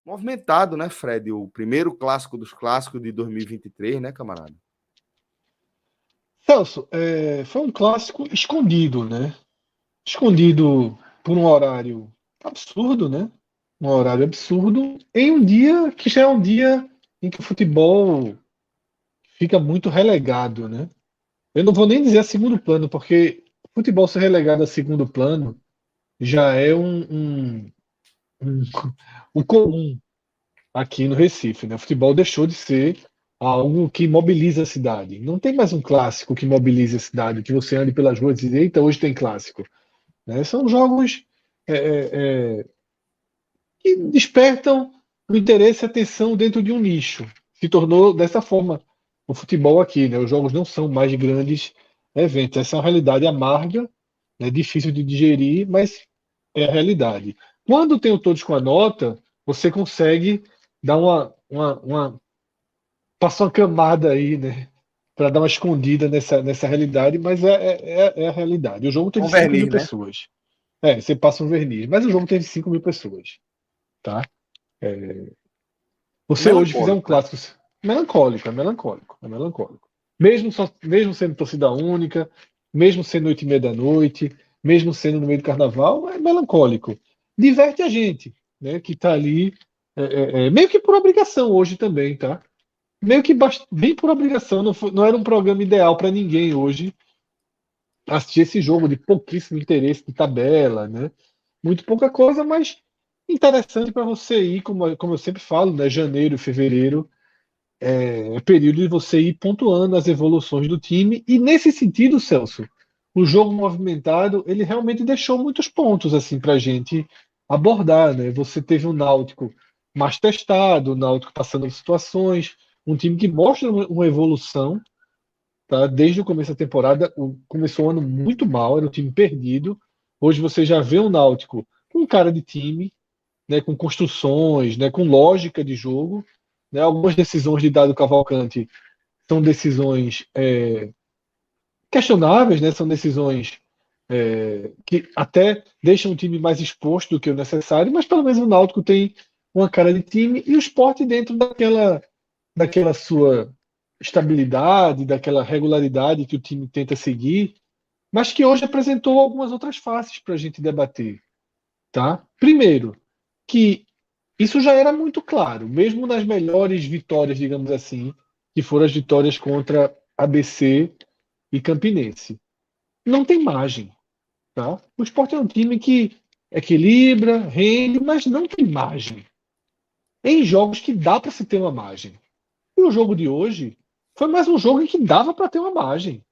Movimentado, né, Fred? O primeiro clássico dos clássicos de 2023, né, camarada? Celso, foi um clássico escondido, né? Escondido por um horário absurdo, né? Um horário absurdo, em um dia que já é um dia em que o futebol fica muito relegado, né? Eu não vou nem dizer a segundo plano, porque o futebol ser relegado a segundo plano já é um, um comum aqui no Recife, né? O futebol deixou de ser algo que mobiliza a cidade. Não tem mais um clássico que mobilize a cidade, que você ande pelas ruas e diz, eita, hoje tem clássico. Né? São jogos é, é, que despertam o interesse e atenção dentro de um nicho. Se tornou dessa forma o futebol aqui, né? Os jogos não são mais grandes eventos. Essa é uma realidade amarga, né? Difícil de digerir, mas é a realidade. Quando tem o todos com a nota, você consegue dar passa uma camada aí, né? Para dar uma escondida nessa realidade, mas é a realidade. O jogo teve Um 5 mil verniz, né? pessoas. Você passa um verniz, mas o jogo teve 5 mil pessoas, tá? Você hoje fizer um Melancólico, né? clássico melancólico, é melancólico, é melancólico. Mesmo sendo torcida única, mesmo sendo 8h30 da noite, mesmo sendo no meio do carnaval, é melancólico. Diverte a gente, né? Que tá ali, meio que por obrigação hoje também, tá? Meio que bem por obrigação, não era um programa ideal para ninguém hoje assistir esse jogo de pouquíssimo interesse de tabela, né? Muito pouca coisa, mas interessante para você ir, como eu sempre falo, né? Janeiro, fevereiro é período de você ir pontuando as evoluções do time. E nesse sentido, Celso, o jogo movimentado ele realmente deixou muitos pontos assim para a gente abordar, né? Você teve um Náutico mais testado, o Náutico passando por situações, um time que mostra uma evolução, tá? Desde o começo da temporada, começou o ano muito mal, era um time perdido. Hoje você já vê o Náutico com cara de time, né, com construções, né, com lógica de jogo. Né, algumas decisões de Dado Cavalcante são decisões questionáveis, né, são decisões que até deixam o time mais exposto do que o necessário, mas pelo menos o Náutico tem uma cara de time e o Sport dentro daquela sua estabilidade, daquela regularidade que o time tenta seguir, mas que hoje apresentou algumas outras faces para a gente debater. Tá? Primeiro, que isso já era muito claro, mesmo nas melhores vitórias, digamos assim, que foram as vitórias contra ABC e Campinense. Não tem margem. Tá? O Sport é um time que equilibra, rende, mas não tem margem. Em jogos que dá para se ter uma margem. E o jogo de hoje foi mais um jogo em que dava para ter uma margem.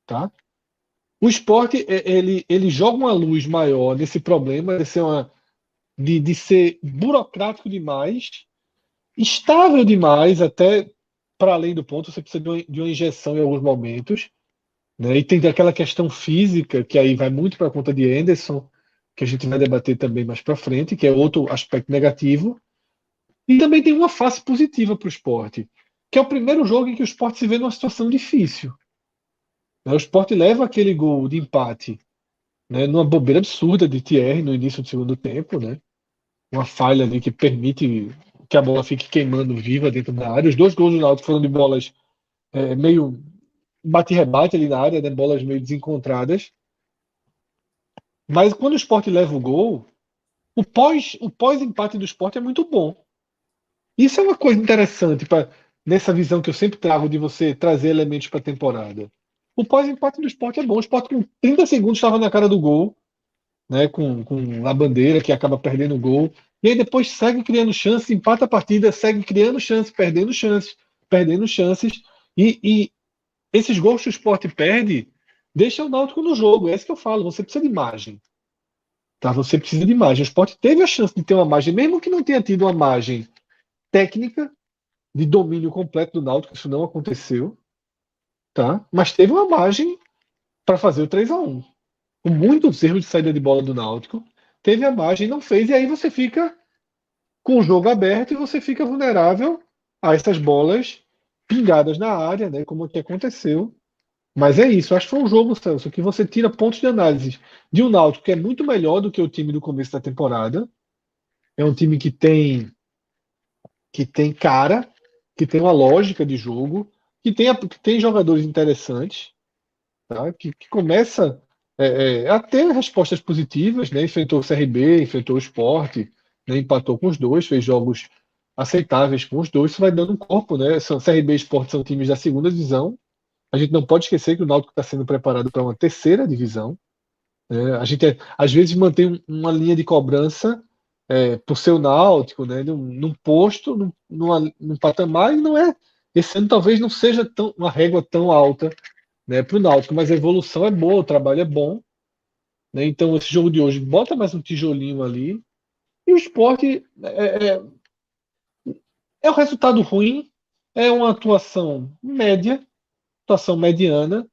Tá? O Sport ele joga uma luz maior nesse problema de ser burocrático demais, estável demais, até para além do ponto, você precisa de uma injeção em alguns momentos. Né? E tem aquela questão física, que aí vai muito para a conta de Anderson, que a gente vai debater também mais para frente, que é outro aspecto negativo. E também tem uma face positiva para o esporte, que é o primeiro jogo em que o esporte se vê numa situação difícil. Né? O esporte leva aquele gol de empate, né, numa bobeira absurda de Thierry no início do segundo tempo, né? Uma falha ali que permite que a bola fique queimando viva dentro da área. Os dois gols do Náutico foram de bolas meio bate-rebate ali na área, né? Bolas meio desencontradas. Mas quando o Sport leva o gol, o pós-empate do Sport é muito bom. Isso é uma coisa interessante nessa visão que eu sempre trago de você trazer elementos para a temporada. O pós-empate do Sport é bom. O Sport com 30 segundos estava na cara do gol, né, com a bandeira que acaba perdendo o gol. E aí depois segue criando chances, empata a partida, segue criando chances, perdendo chances. E esses gols que o Sport perde deixam o Náutico no jogo. É isso que eu falo. Você precisa de margem. Tá? Você precisa de margem. O Sport teve a chance de ter uma margem, mesmo que não tenha tido uma margem técnica de domínio completo do Náutico, isso não aconteceu. Tá? Mas teve uma margem para fazer o 3-1. Com muitos erros de saída de bola do Náutico, teve a margem, não fez, e aí você fica com o jogo aberto e você fica vulnerável a essas bolas pingadas na área, né, como que aconteceu. Mas é isso, acho que foi um jogo, Celso, que você tira pontos de análise de um Náutico que é muito melhor do que o time do começo da temporada. É um time que tem que tem cara, que tem uma lógica de jogo, que tem jogadores interessantes, tá? Que começa a ter respostas positivas, né? Enfrentou o CRB, enfrentou o Sport, né? Empatou com os dois, fez jogos aceitáveis com os dois, isso vai dando um corpo, né? CRB e Sport são times da segunda divisão. A gente não pode esquecer que o Náutico está sendo preparado para uma terceira divisão, né? A gente às vezes mantém uma linha de cobrança por ser o Náutico, né? Num posto, num patamar, e não é. Esse ano talvez não seja uma régua tão alta, né, para o Náutico, mas a evolução é boa, o trabalho é bom, né? Então esse jogo de hoje bota mais um tijolinho ali. E o Sport é um resultado ruim, é uma atuação média, atuação mediana,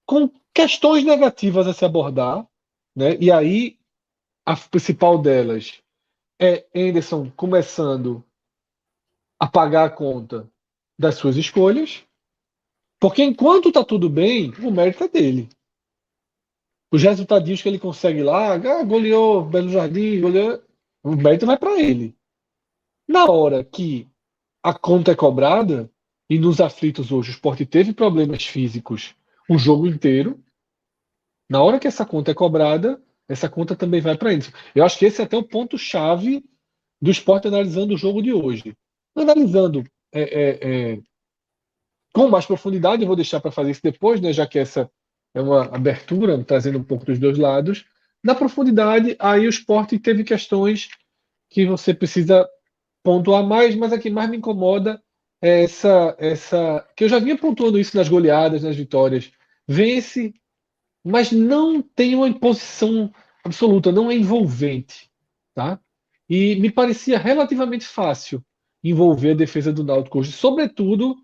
com questões negativas a se abordar, né? E aí a principal delas é Henderson começando a pagar a conta das suas escolhas, porque enquanto tá tudo bem, o mérito é dele. Os resultadinhos que ele consegue lá, goleou Belo Jardim, goleou, o mérito vai para ele. Na hora que a conta é cobrada, e nos aflitos hoje o Sport teve problemas físicos o jogo inteiro, na hora que essa conta é cobrada, essa conta também vai para ele. Eu acho que esse é até o ponto-chave do Sport analisando o jogo de hoje. Analisando com mais profundidade, eu vou deixar para fazer isso depois, né, já que essa é uma abertura, trazendo um pouco dos dois lados. Na profundidade, aí o Sport teve questões que você precisa pontuar mais, mas a que mais me incomoda é essa que eu já vinha pontuando isso nas goleadas, nas vitórias. Vence, mas não tem uma imposição absoluta, não é envolvente, tá? E me parecia relativamente fácil envolver a defesa do Náutico hoje, sobretudo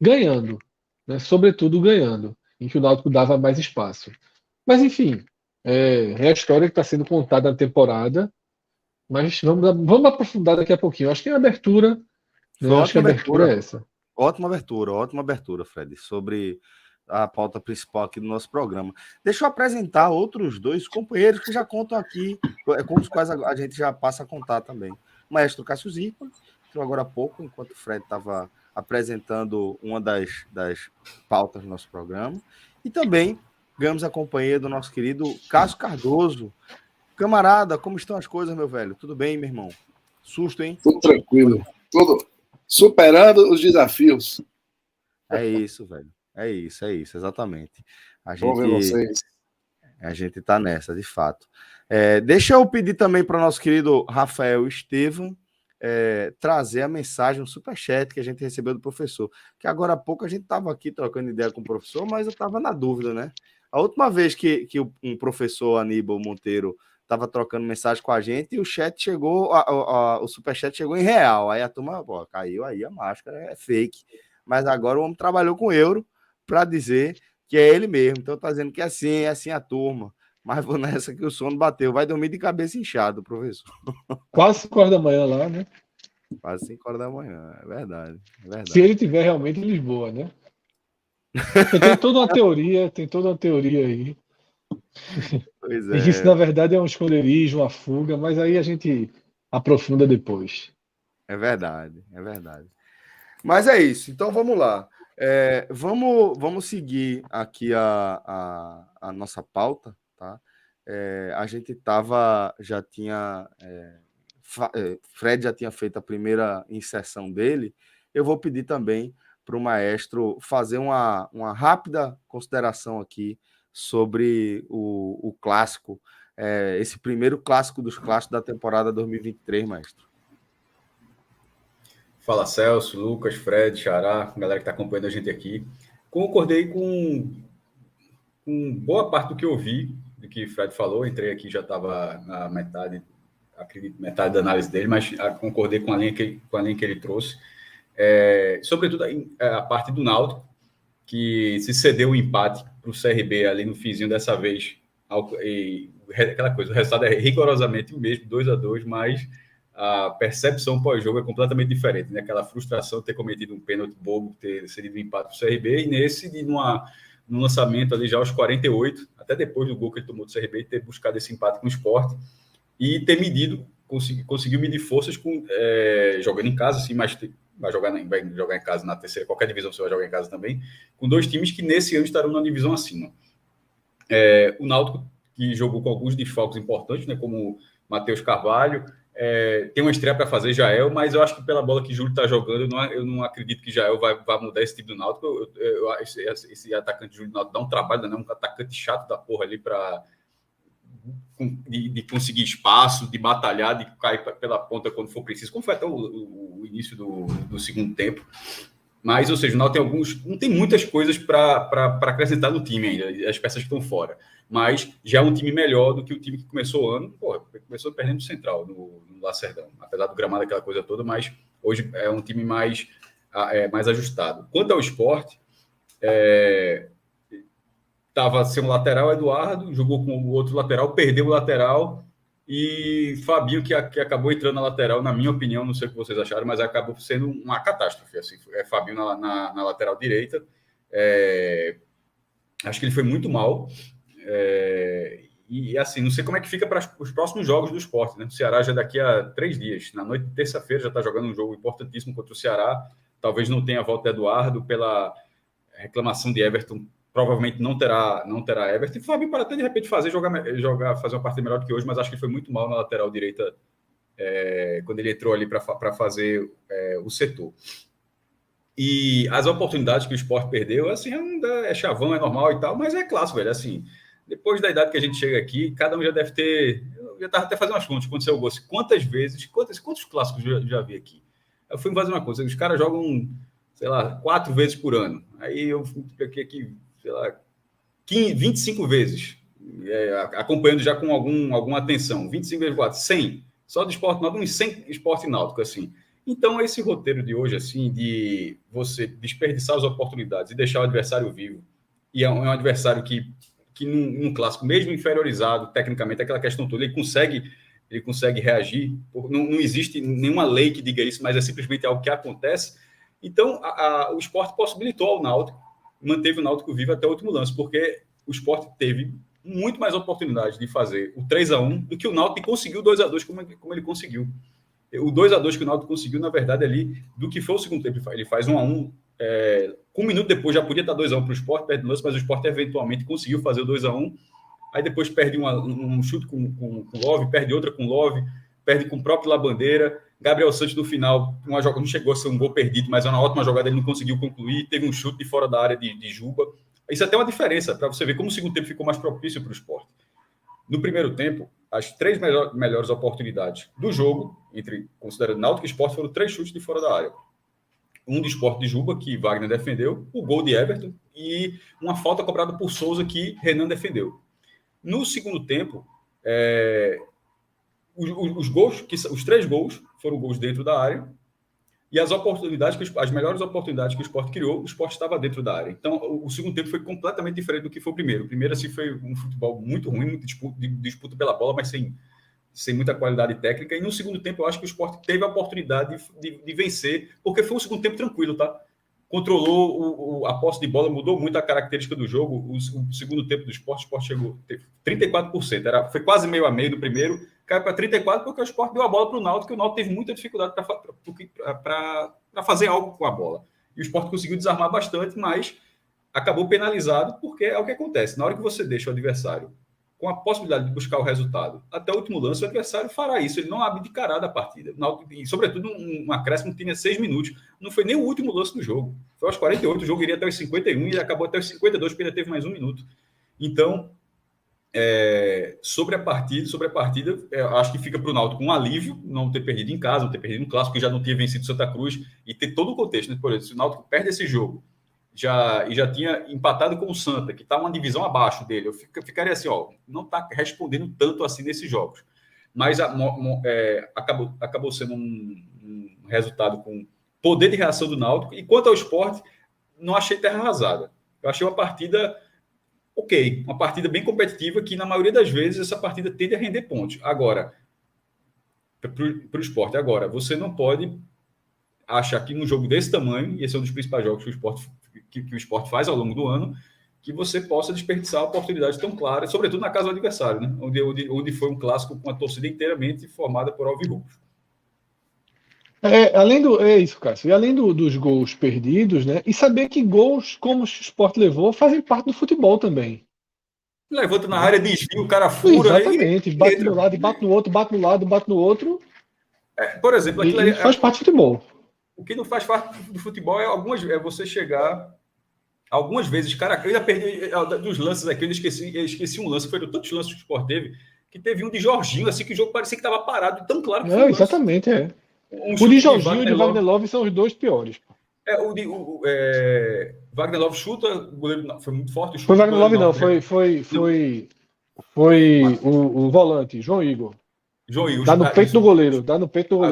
ganhando, né? Sobretudo ganhando, em que o Náutico dava mais espaço. Mas enfim, é a história que está sendo contada na temporada. Mas vamos aprofundar daqui a pouquinho. Acho que a abertura, Foi né? Acho que a ótima abertura abertura. é essa. Ótima abertura, Fred, sobre a pauta principal aqui do nosso programa. Deixa eu apresentar outros dois companheiros que já contam aqui, com os quais a gente já passa a contar também. O maestro Cássio Zirpa, entrou agora há pouco, enquanto o Fred estava apresentando uma das pautas do nosso programa. E também ganhamos a companhia do nosso querido Cássio Cardoso. Camarada, como estão as coisas, meu velho? Tudo bem, meu irmão? Susto, hein? Tudo tranquilo. Tudo superando os desafios. É isso, velho. É isso, exatamente. Vamos ver vocês. A gente tá nessa, de fato. Deixa eu pedir também para o nosso querido Rafael Estevam trazer a mensagem, um superchat que a gente recebeu do professor. Que agora há pouco a gente estava aqui trocando ideia com o professor, mas eu estava na dúvida, né? A última vez que um professor Aníbal Monteiro estava trocando mensagem com a gente e o chat chegou, o superchat chegou em real. Aí a turma, pô, caiu aí a máscara, é fake. Mas agora o homem trabalhou com euro para dizer que é ele mesmo. Então tá dizendo que é assim a turma. Mas vou nessa que o sono bateu. Vai dormir de cabeça inchada, professor. Quase 5 horas da manhã lá, né? Quase 5 horas da manhã, é verdade. Se ele tiver realmente em Lisboa, né? Tem toda uma teoria aí. Pois E que isso, é. na verdade, é um esconderijo, uma fuga, mas aí a gente aprofunda depois. É verdade. Mas é isso. Então vamos lá. Vamos seguir aqui a nossa pauta, tá? A gente Fred já tinha feito a primeira inserção dele. Eu vou pedir também para o maestro fazer uma rápida consideração aqui sobre o clássico, esse primeiro clássico dos clássicos da temporada 2023, maestro. Fala, Celso, Lucas, Fred, Xará, galera que está acompanhando a gente aqui. Concordei com boa parte do que eu vi, do que o Fred falou. Entrei aqui, já estava na metade, acredito, metade da análise dele, mas concordei com a linha que ele trouxe. Sobretudo a parte do Náutico, que se cedeu o empate para o CRB ali no finzinho dessa vez. E aquela coisa, o resultado é rigorosamente o mesmo, 2-2, mas a percepção pós-jogo é completamente diferente, né? Aquela frustração de ter cometido um pênalti bobo, ter cedido um empate para o CRB, e nesse, no lançamento ali já aos 48, até depois do gol que ele tomou do CRB, ter buscado esse empate com o Sport e ter medido conseguiu medir forças jogando em casa, assim, mas vai jogar em casa na terceira, qualquer divisão você vai jogar em casa também, com 2 times que nesse ano estarão na divisão acima. O Náutico, que jogou com alguns desfalques importantes, né, como Matheus Carvalho, tem uma estreia para fazer, Jael, mas eu acho que pela bola que Júlio está jogando, eu não acredito que Jael vai mudar esse time do Náutico. Esse atacante Júlio do Náutico dá um trabalho, né, um atacante chato da porra ali de conseguir espaço, de batalhar, de cair pela ponta quando for preciso, como foi até o início do segundo tempo. Mas, ou seja, o Náutico não tem muitas coisas para acrescentar no time ainda, as peças estão fora. Mas já é um time melhor do que o time que começou o ano. Começou perdendo o Central no Lacerdão, apesar do gramado, aquela coisa toda, mas hoje é um time mais ajustado. Quanto ao Sport, estava sem o lateral, Eduardo, jogou com o outro lateral, perdeu o lateral, e Fabinho, que acabou entrando na lateral, na minha opinião, não sei o que vocês acharam, mas acabou sendo uma catástrofe. Assim, Fabinho na lateral direita, acho que ele foi muito mal, e assim, não sei como é que fica para os próximos jogos do Sport, né? O Ceará já daqui a 3 dias, na noite de terça-feira, já está jogando um jogo importantíssimo contra o Ceará, talvez não tenha a volta de Eduardo, pela reclamação de Everton, provavelmente não terá Everton. E o Fabinho para até de repente fazer uma partida melhor do que hoje, mas acho que foi muito mal na lateral direita quando ele entrou ali para fazer o setor. E as oportunidades que o Sport perdeu, assim, é chavão, é normal e tal, mas é clássico, velho. Assim, depois da idade que a gente chega aqui, cada um já deve ter. Eu já estava até fazendo umas contas quando saiu o gol. Quantos clássicos eu já vi aqui? Eu fui fazer uma coisa, os caras jogam, sei lá, 4 vezes por ano. Aí eu fiquei aqui, sei lá, 25 vezes, acompanhando já com alguma atenção. 25 vezes 4, 100. Só do Sport Náutico, uns 100 Esporte Náutico, assim. Então, esse roteiro de hoje, assim, de você desperdiçar as oportunidades e deixar o adversário vivo, e é um adversário que num clássico, mesmo inferiorizado, tecnicamente, aquela questão toda, ele consegue reagir. Não existe nenhuma lei que diga isso, mas é simplesmente algo que acontece. Então, o Sport possibilitou ao Náutico, manteve o Náutico vivo até o último lance, porque o Sport teve muito mais oportunidade de fazer o 3-1 do que o Náutico conseguiu o 2-2 como ele conseguiu. O 2-2 que o Náutico conseguiu, na verdade, ali, do que foi o segundo tempo, ele faz 1-1, com 1 minuto depois já podia estar 2-1 para o Sport, perde o lance, mas o Sport eventualmente conseguiu fazer o 2-1, aí depois perde um chute com o Love, perde outra com o Love, perde com o próprio Labandeira, Gabriel Santos no final, uma jogada não chegou a ser um gol perdido, mas é uma ótima jogada, ele não conseguiu concluir, teve um chute de fora da área de Juba. Isso é até uma diferença, para você ver como o segundo tempo ficou mais propício para o Sport. No primeiro tempo, as 3 melhores oportunidades do jogo, considerando Náutico e Sport, foram 3 chutes de fora da área. Um do Sport de Juba, que Wagner defendeu, o gol de Everton, e uma falta cobrada por Souza, que Renan defendeu. No segundo tempo, os 3 gols foram gols dentro da área, e as melhores oportunidades que o Sport criou, o Sport estava dentro da área. Então, o segundo tempo foi completamente diferente do que foi o primeiro. O primeiro, assim, foi um futebol muito ruim, muito disputa pela bola, mas sem muita qualidade técnica. E no segundo tempo, eu acho que o Sport teve a oportunidade de vencer, porque foi um segundo tempo tranquilo, tá? Controlou a posse de bola, mudou muito a característica do jogo. O segundo tempo do Sport, o Sport chegou a 34%. Foi quase meio a meio do primeiro, caiu para 34% porque o Sport deu a bola para o Náutico, que o Náutico teve muita dificuldade para fazer algo com a bola. E o Sport conseguiu desarmar bastante, mas acabou penalizado, porque é o que acontece. Na hora que você deixa o adversário com a possibilidade de buscar o resultado até o último lance, o adversário fará isso, ele não abdicará da partida. E, sobretudo, um acréscimo que tinha 6 minutos. Não foi nem o último lance do jogo. Foi aos 48, o jogo iria até os 51 e ele acabou até os 52, porque ainda teve mais 1 minuto. Então, sobre a partida, acho que fica para o Náutico um alívio não ter perdido em casa, não ter perdido no Clássico, que já não tinha vencido Santa Cruz, e ter todo o contexto, né? Por exemplo, se o Náutico perde esse jogo, já tinha empatado com o Santa, que está uma divisão abaixo dele, eu ficaria assim, não está respondendo tanto assim nesses jogos. Mas acabou sendo um resultado com poder de reação do Náutico. E quanto ao Sport, não achei terra arrasada. Eu achei uma partida ok, uma partida bem competitiva, que na maioria das vezes essa partida tende a render pontos. Agora, para o Sport, você não pode achar que num jogo desse tamanho, e esse é um dos principais jogos que o Sport faz ao longo do ano, que você possa desperdiçar oportunidades tão claras, sobretudo na casa do adversário, né? Onde foi um clássico com a torcida inteiramente formada por alvirrubros. É isso, Cássio. E além dos gols perdidos, né? E saber que gols, como o Sport levou, fazem parte do futebol também. Levanta na área, desvia, o cara fura. Exatamente. Bate no lado, bate no outro, bate no lado, bate no outro. Por exemplo, E faz parte do futebol. O que não faz parte do futebol é você chegar. Algumas vezes, cara, eu ainda perdi dos lances aqui, eu esqueci um lance, foi de tantos lances que o Sport teve, que teve um de Jorginho, assim, que o jogo parecia que estava parado, tão claro que foi um exatamente, lance. O de Jorginho e o de Wagner Love são os dois piores. Wagner Love chuta, o goleiro foi muito forte. Foi Wagner Love não, foi o volante, João Igor. Dá no peito do goleiro.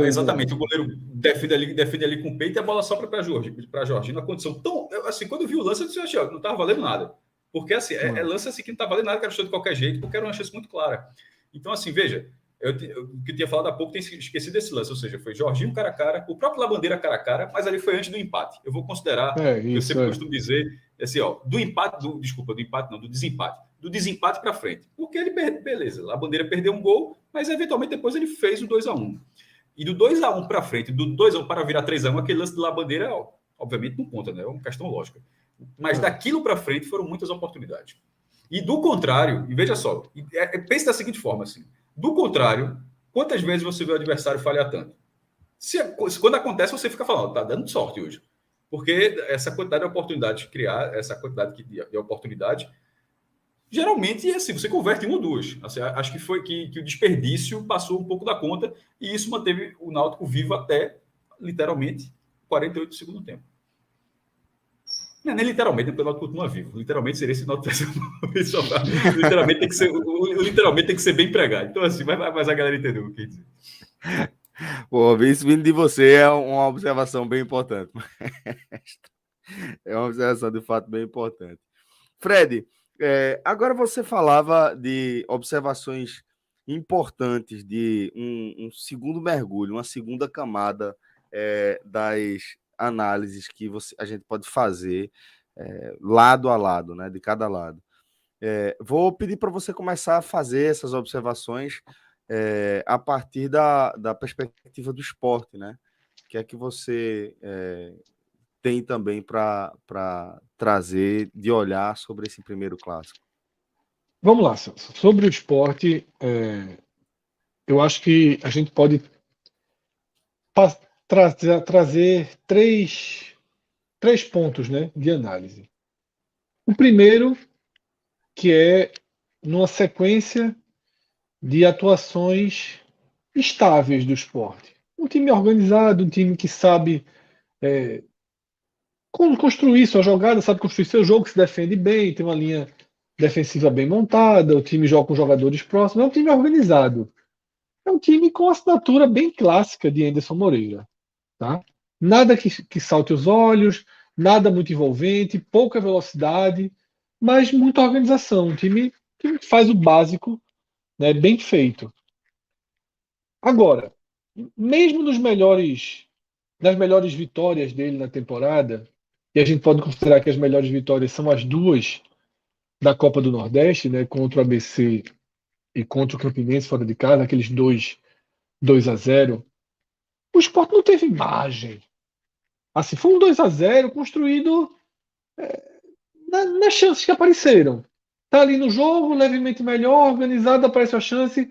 Exatamente, o goleiro defende ali com o peito e a bola sopra para Jorginho. Na condição tão. Assim, quando eu vi o lance, eu disse, não estava valendo nada. Porque assim, é lance assim que não estava valendo nada, que era chuta de qualquer jeito, porque era uma chance muito clara. Então, assim, veja, o que eu tinha falado há pouco, tem esquecido desse lance, ou seja, foi Jorginho cara a cara, o próprio Labandeira cara a cara, mas ali foi antes do empate. Eu vou considerar, eu sempre costumo dizer, assim, do desempate. Do desempate para frente. Porque ele beleza, Labandeira perdeu um gol, mas eventualmente depois ele fez o 2-1. E do 2-1 para frente, do 2-1 para virar 3-1, aquele lance de Labandeira, obviamente não conta, né? É uma questão lógica. Mas daquilo para frente foram muitas oportunidades. E do contrário, e veja só, pense da seguinte forma, assim, do contrário, quantas vezes você vê o adversário falhar tanto? Quando acontece, você fica falando, tá dando sorte hoje. Porque essa quantidade de oportunidades, criar essa quantidade de oportunidade, geralmente é assim, você converte em uma ou duas. Assim, acho que foi que o desperdício passou um pouco da conta e isso manteve o Náutico vivo até, literalmente, 48 do segundo tempo. Não é nem literalmente, porque o Náutico continua vivo. Literalmente seria esse Náutico. Literalmente tem que ser bem empregado. Então, assim, mas a galera entendeu o que dizer. Pô, isso vindo de você é uma observação bem importante. É uma observação de fato bem importante. Fred, agora você falava de observações importantes de um segundo mergulho, uma segunda camada das análises que a gente pode fazer lado a lado, né, de cada lado. Vou pedir para você começar a fazer essas observações a partir da perspectiva do esporte, né? Que é que você tem também para trazer de olhar sobre esse primeiro clássico? Vamos lá, sobre o esporte, eu acho que a gente pode trazer três pontos, né, de análise. O primeiro, que é numa sequência de atuações estáveis do esporte. Um time organizado, um time que sabe construir sua jogada, sabe construir seu jogo, que se defende bem, tem uma linha defensiva bem montada, o time joga com jogadores próximos, é um time organizado. É um time com assinatura bem clássica de Anderson Moreira. Tá? Nada que salte os olhos, nada muito envolvente, pouca velocidade, mas muita organização. Um time que faz o básico, né, bem feito. Agora, mesmo nas melhores vitórias dele na temporada, e a gente pode considerar que as melhores vitórias são as duas da Copa do Nordeste, né, contra o ABC e contra o Campinense fora de casa, aqueles 2-0, o Sport não teve margem. Assim, foi um 2-0 construído nas chances que apareceram. Tá ali no jogo, levemente melhor, organizado, aparece a chance,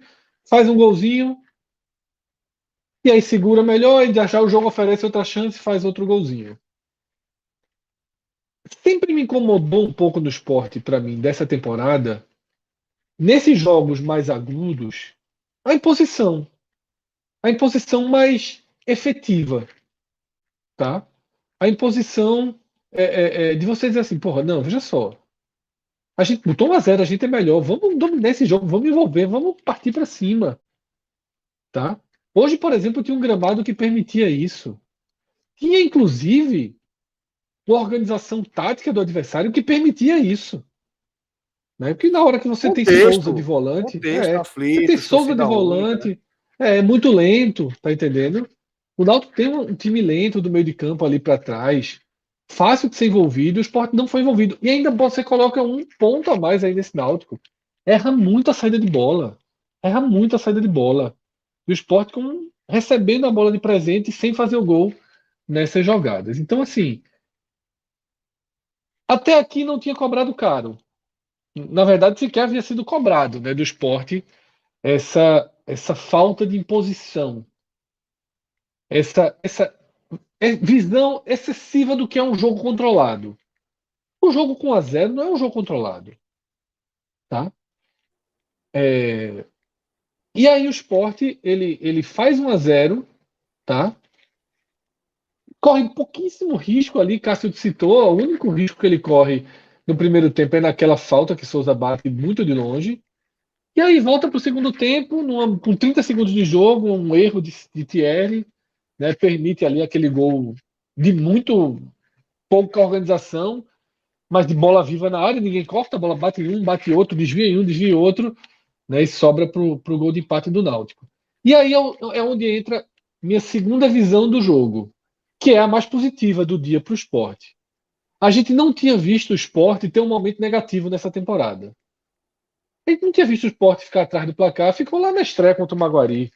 faz um golzinho, e aí segura melhor, e já o jogo oferece outra chance, faz outro golzinho. Sempre me incomodou um pouco no Sport, para mim, dessa temporada, nesses jogos mais agudos, a imposição mais efetiva, tá? A imposição de você dizer assim, porra, não, veja só, a gente botou 1-0, a gente é melhor, vamos dominar esse jogo, vamos envolver, vamos partir para cima, tá? Hoje, por exemplo, tinha um gramado que permitia isso. Tinha, inclusive, uma organização tática do adversário que permitia isso. Né? Porque na hora que você tem Souza de volante, você tem Souza de volante, é muito lento, tá entendendo? O Náutico tem um time lento do meio de campo ali para trás, fácil de ser envolvido, o Sport não foi envolvido. E ainda você coloca um ponto a mais aí nesse Náutico. Erra muito a saída de bola. Erra muito a saída de bola. E o Sport recebendo a bola de presente sem fazer o gol nessas jogadas. Então, assim, até aqui não tinha cobrado caro. Na verdade, sequer havia sido cobrado, né, do Sport essa falta de imposição, essa visão excessiva do que é um jogo controlado. O jogo com 1-0 não é um jogo controlado, tá? E aí o Sport ele faz 1-0, tá? Corre pouquíssimo risco ali, Cássio citou, o único risco que ele corre no primeiro tempo é naquela falta que Souza bate muito de longe. E aí volta para o segundo tempo, com 30 segundos de jogo, um erro de Thierry, né, permite ali aquele gol de muito pouca organização, mas de bola viva na área, ninguém corta, a bola bate em um, bate outro, desvia em um, desvia em outro, né, e sobra para o gol de empate do Náutico. E aí é onde entra minha segunda visão do jogo, que é a mais positiva do dia para o Sport. A gente não tinha visto o Sport ter um momento negativo nessa temporada. A gente não tinha visto o Sport ficar atrás do placar, ficou lá na estreia contra o Maguari,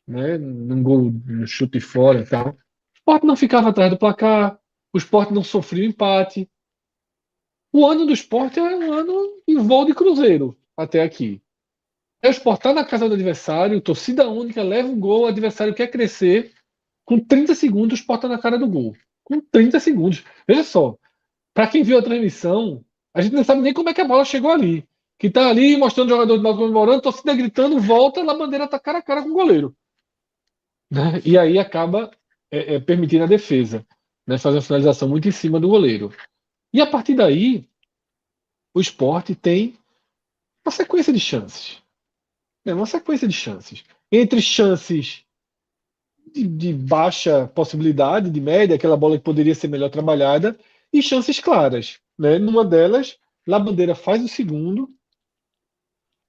né, num gol, no chute fora e tal. O Sport não ficava atrás do placar, o Sport não sofreu empate. O ano do Sport é um ano em voo de cruzeiro até aqui. É o Sport tá na casa do adversário, torcida única, leva um gol, o adversário quer crescer, com 30 segundos o Sport tá na cara do gol. Com 30 segundos. Veja só, para quem viu a transmissão, a gente não sabe nem como é que a bola chegou ali. Que tá ali mostrando o jogador do Náutico comemorando, torcida gritando, volta, a bandeira tá cara a cara com o goleiro. Né? E aí acaba permitindo a defesa, né? Fazer uma finalização muito em cima do goleiro. E a partir daí, o Sport tem uma sequência de chances. Né? Uma sequência de chances. Entre chances de baixa possibilidade, de média, aquela bola que poderia ser melhor trabalhada, e chances claras. Né? Numa delas, Labandeira faz o segundo.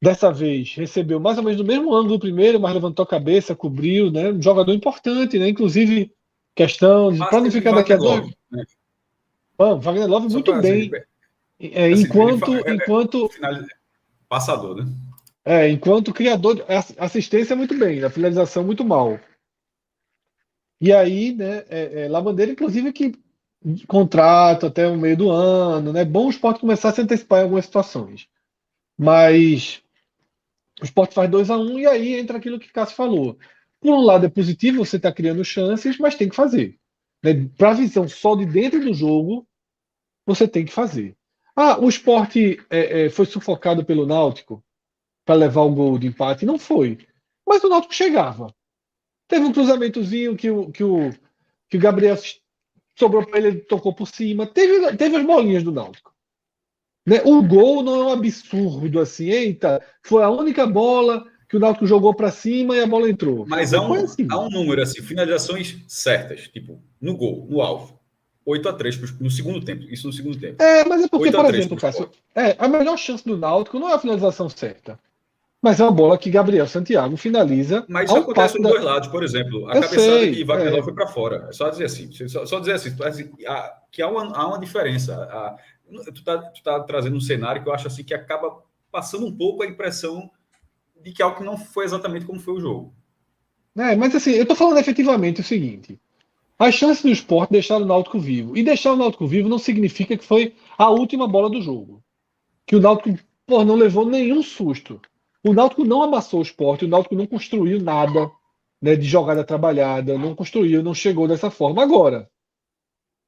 Dessa vez recebeu mais ou menos do mesmo ângulo do primeiro, mas levantou a cabeça, cobriu, né? Um jogador importante, né? Inclusive, questão para não ficar daqui a dois. Né? Wagner Love muito bem. Assim, enquanto passador, né? Enquanto criador, assistência muito bem, a finalização muito mal. E aí, né? Labandeira, inclusive, que contrato até o meio do ano, né? Bom o Sport começar a se antecipar em algumas situações. Mas o Sport faz 2-1 e aí entra aquilo que o Cássio falou. Por um lado é positivo, você está criando chances, mas tem que fazer. Né? Para a visão só de dentro do jogo, você tem que fazer. O Sport foi sufocado pelo Náutico para levar o gol de empate? Não foi. Mas o Náutico chegava. Teve um cruzamentozinho que o Gabriel sobrou para ele tocou por cima. Teve as bolinhas do Náutico. Né? O gol não é um absurdo assim, eita, foi a única bola que o Náutico jogou para cima e a bola entrou. Mas há um número, assim, finalizações certas, tipo, no gol, no alvo. 8-3 no segundo tempo. Isso no segundo tempo. Mas é porque, por exemplo, Cássio, a melhor chance do Náutico não é a finalização certa. Mas é uma bola que Gabriel Santiago finaliza. Mas isso acontece dos dois lados, por exemplo. A cabeçada que Wagner foi para fora. É só dizer assim. Só dizer assim, que há uma diferença. Tu tá trazendo um cenário que eu acho assim que acaba passando um pouco a impressão de que algo que não foi exatamente como foi o jogo. Mas assim, eu tô falando efetivamente o seguinte. As chances do Sport deixaram o Náutico vivo. E deixar o Náutico vivo não significa que foi a última bola do jogo. Que o Náutico não levou nenhum susto. O Náutico não amassou o Sport, o Náutico não construiu nada, né, de jogada trabalhada, não construiu, não chegou dessa forma. Agora,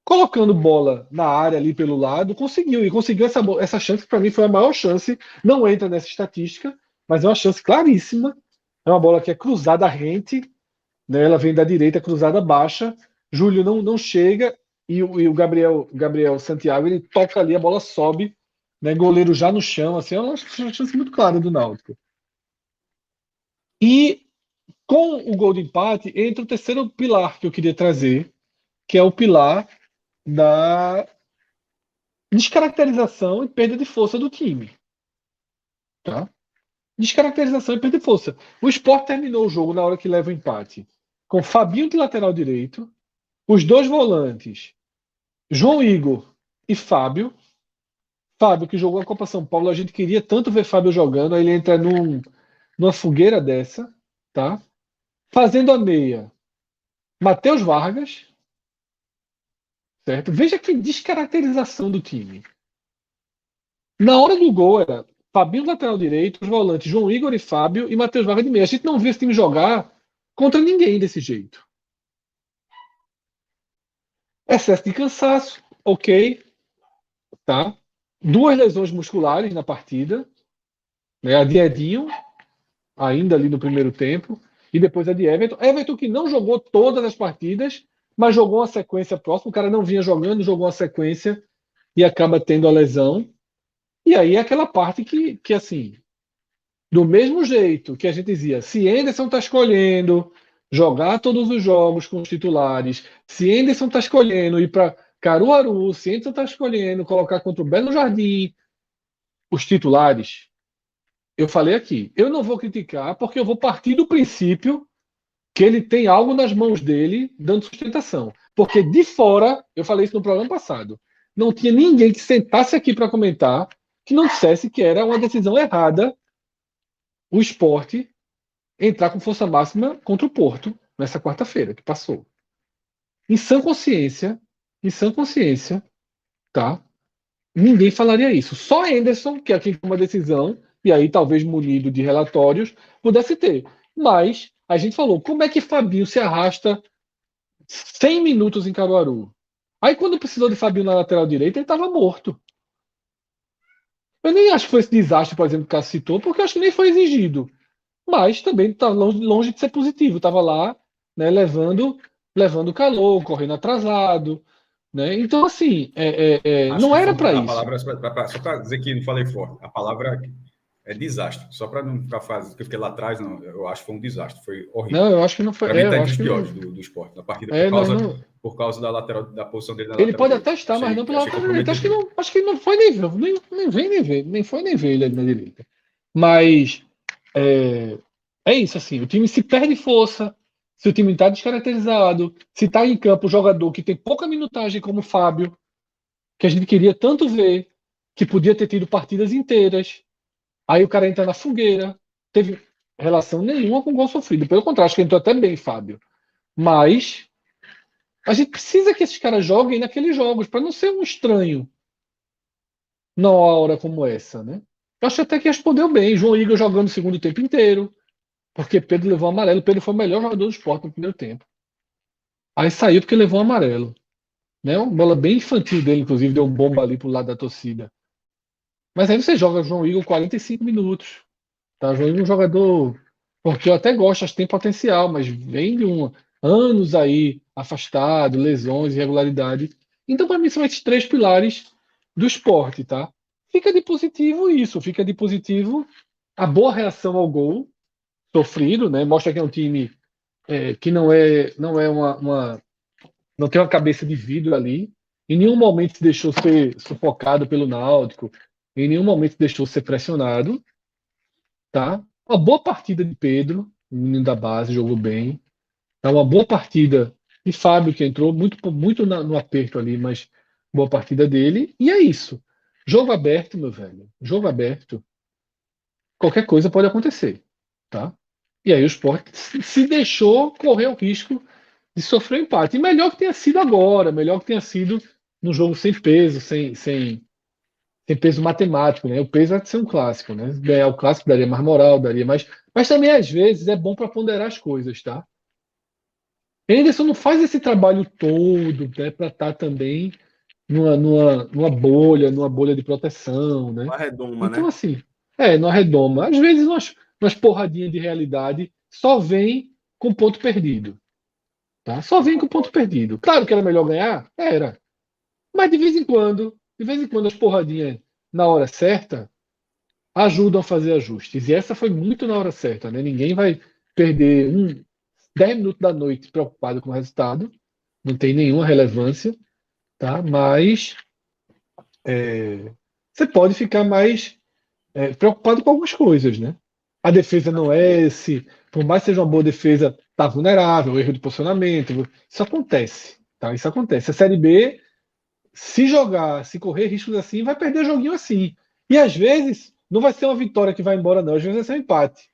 colocando bola na área ali pelo lado, conseguiu essa chance que para mim foi a maior chance, não entra nessa estatística, mas é uma chance claríssima, é uma bola que é cruzada rente, né, ela vem da direita, cruzada baixa, Júlio não chega e o Gabriel Santiago ele toca ali, a bola sobe, né, goleiro já no chão, assim, é uma chance muito clara do Náutico. E com o gol de empate entra o terceiro pilar que eu queria trazer, que é o pilar da descaracterização e perda de força do time. Tá? Descaracterização e perda de força. O Sport terminou o jogo na hora que leva o empate com Fabinho de lateral direito, os dois volantes João Igor e Fábio. Fábio, que jogou a Copa São Paulo, a gente queria tanto ver Fábio jogando, aí ele entra numa fogueira dessa, tá? Fazendo a meia, Matheus Vargas, certo? Veja que descaracterização do time. Na hora do gol era Fabinho lateral direito, os volantes João Igor e Fábio e Matheus Vargas de meia. A gente não viu esse time jogar contra ninguém desse jeito. Excesso de cansaço, ok, tá? 2 lesões musculares na partida, né? A de Edinho, ainda ali no primeiro tempo, e depois a de Everton. Everton que não jogou todas as partidas, mas jogou uma sequência próxima. O cara não vinha jogando, jogou uma sequência e acaba tendo a lesão. E aí é aquela parte que assim, do mesmo jeito que a gente dizia, se Anderson está escolhendo jogar todos os jogos com os titulares, se Anderson está escolhendo ir para Caruaru, se Anderson está escolhendo colocar contra o Belo Jardim os titulares, eu falei aqui, eu não vou criticar porque eu vou partir do princípio que ele tem algo nas mãos dele dando sustentação. Porque de fora, eu falei isso no programa passado, não tinha ninguém que sentasse aqui para comentar que não dissesse que era uma decisão errada o Sport entrar com força máxima contra o Porto nessa quarta-feira que passou. Em sã consciência, tá? Ninguém falaria isso. Só Henderson, que é quem toma a decisão, e aí talvez munido de relatórios, pudesse ter. Mas a gente falou, como é que Fabinho se arrasta 100 minutos em Caruaru? Aí quando precisou de Fabinho na lateral direita, ele estava morto. Eu nem acho que foi esse desastre, por exemplo, que o Cássio citou, porque eu acho que nem foi exigido. Mas também está longe de ser positivo. Estava lá, né, levando calor, correndo atrasado. Né? Então, assim, Acho não que era foi para a isso. palavra, só para dizer que não falei forte, a palavra é desastre. Só para não ficar fazendo, que eu fiquei lá atrás, não, eu acho que foi um desastre, foi horrível. Não, eu acho que não foi. Para mim, está Eu entre acho os que piores não. do esporte, na partida, Não. por causa da lateral, da posição dele na Ele lateral pode direita. até estar, mas não pela Achei lateral direita. comprometido. Acho que não foi nem vem nem ver, nem foi nem ver ele ali na direita. Mas é isso, assim, o time se perde força, se o time está descaracterizado, se está em campo o jogador que tem pouca minutagem como o Fábio, que a gente queria tanto ver, que podia ter tido partidas inteiras. Aí o cara entra na fogueira, teve relação nenhuma com o gol sofrido. Pelo contrário, acho que entrou até bem, Fábio. Mas a gente precisa que esses caras joguem naqueles jogos, para não ser um estranho numa hora como essa, né? Eu acho até que respondeu bem. João Igor jogando o segundo tempo inteiro, porque Pedro levou amarelo. Pedro foi o melhor jogador do Sport no primeiro tempo. Aí saiu porque levou amarelo. Né? Uma bola bem infantil dele, inclusive, deu um bomba ali pro lado da torcida. Mas aí você joga João Igor 45 minutos. Tá? João Igor é um jogador. Porque eu até gosto, acho que tem potencial, mas vem de anos aí afastado, lesões, irregularidade. Então, para mim, são esses 3 pilares do esporte, tá? Fica de positivo isso, fica de positivo a boa reação ao gol sofrido, né? Mostra que é um time que não é não tem uma cabeça de vidro ali. Em nenhum momento se deixou ser sufocado pelo Náutico, em nenhum momento deixou ser pressionado, tá? Uma boa partida de Pedro, o menino da base, jogou bem. Tá uma boa partida de Fábio, que entrou muito no aperto ali, mas boa partida dele. E é isso. Jogo aberto, meu velho. Jogo aberto. Qualquer coisa pode acontecer, tá? E aí o Sport se deixou correr o risco de sofrer um empate. E melhor que tenha sido agora, melhor que tenha sido no jogo sem peso, sem peso matemático, né? O peso vai ser um clássico, né? Ganhar o clássico daria mais moral, daria mais. Mas também, às vezes, é bom para ponderar as coisas, tá? Henderson não faz esse trabalho todo, né, para estar também numa bolha de proteção, né? Uma redoma, Então, né? assim, não arredoma. Às vezes, umas porradinhas de realidade só vem com ponto perdido. Tá? Só vem com ponto perdido. Claro que era melhor ganhar? Era. Mas de vez em quando, as porradinhas na hora certa ajudam a fazer ajustes. E essa foi muito na hora certa, né? Ninguém vai perder 10 minutos da noite preocupado com o resultado. Não tem nenhuma relevância, tá? Mas você pode ficar mais preocupado com algumas coisas, né? A defesa não é esse, por mais que seja uma boa defesa, tá vulnerável, erro de posicionamento, isso acontece, tá? Isso acontece. A Série B se jogar, se correr riscos assim, vai perder joguinho assim. E às vezes não vai ser uma vitória que vai embora, não. Às vezes vai ser um empate.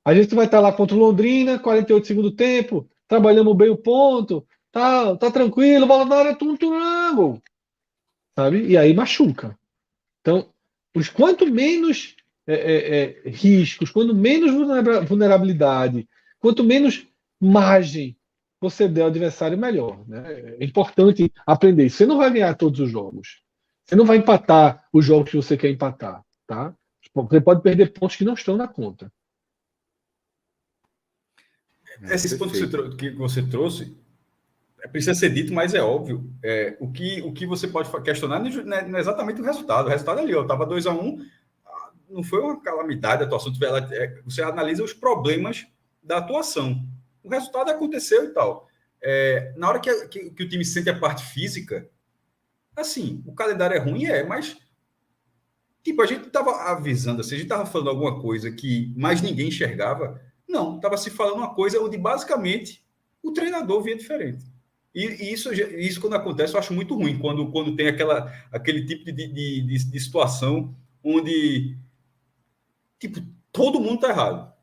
Às vezes tu vai estar lá contra o Londrina, 48 segundo tempo, trabalhamos bem o ponto, tá tranquilo, bola na área, gol. Sabe? E aí machuca. Então, quanto menos riscos, quanto menos vulnerabilidade, quanto menos margem você der ao adversário, melhor. Né? É importante aprender isso. Você não vai ganhar todos os jogos. Você não vai empatar os jogos que você quer empatar. Tá? Você pode perder pontos que não estão na conta. Esse ponto que você trouxe precisa ser dito, mas é óbvio. O que você pode questionar não é exatamente o resultado. O resultado ali, estava 2-1, não foi uma calamidade a atuação. Você analisa os problemas da atuação. O resultado aconteceu e tal. Na hora que o time sente a parte física, assim, o calendário é ruim, mas tipo, a gente estava avisando, assim, a gente estava falando alguma coisa que mais ninguém enxergava. Não, estava se falando uma coisa onde basicamente o treinador via diferente. E isso quando acontece, eu acho muito ruim, quando tem aquele tipo de situação onde tipo, todo mundo está errado.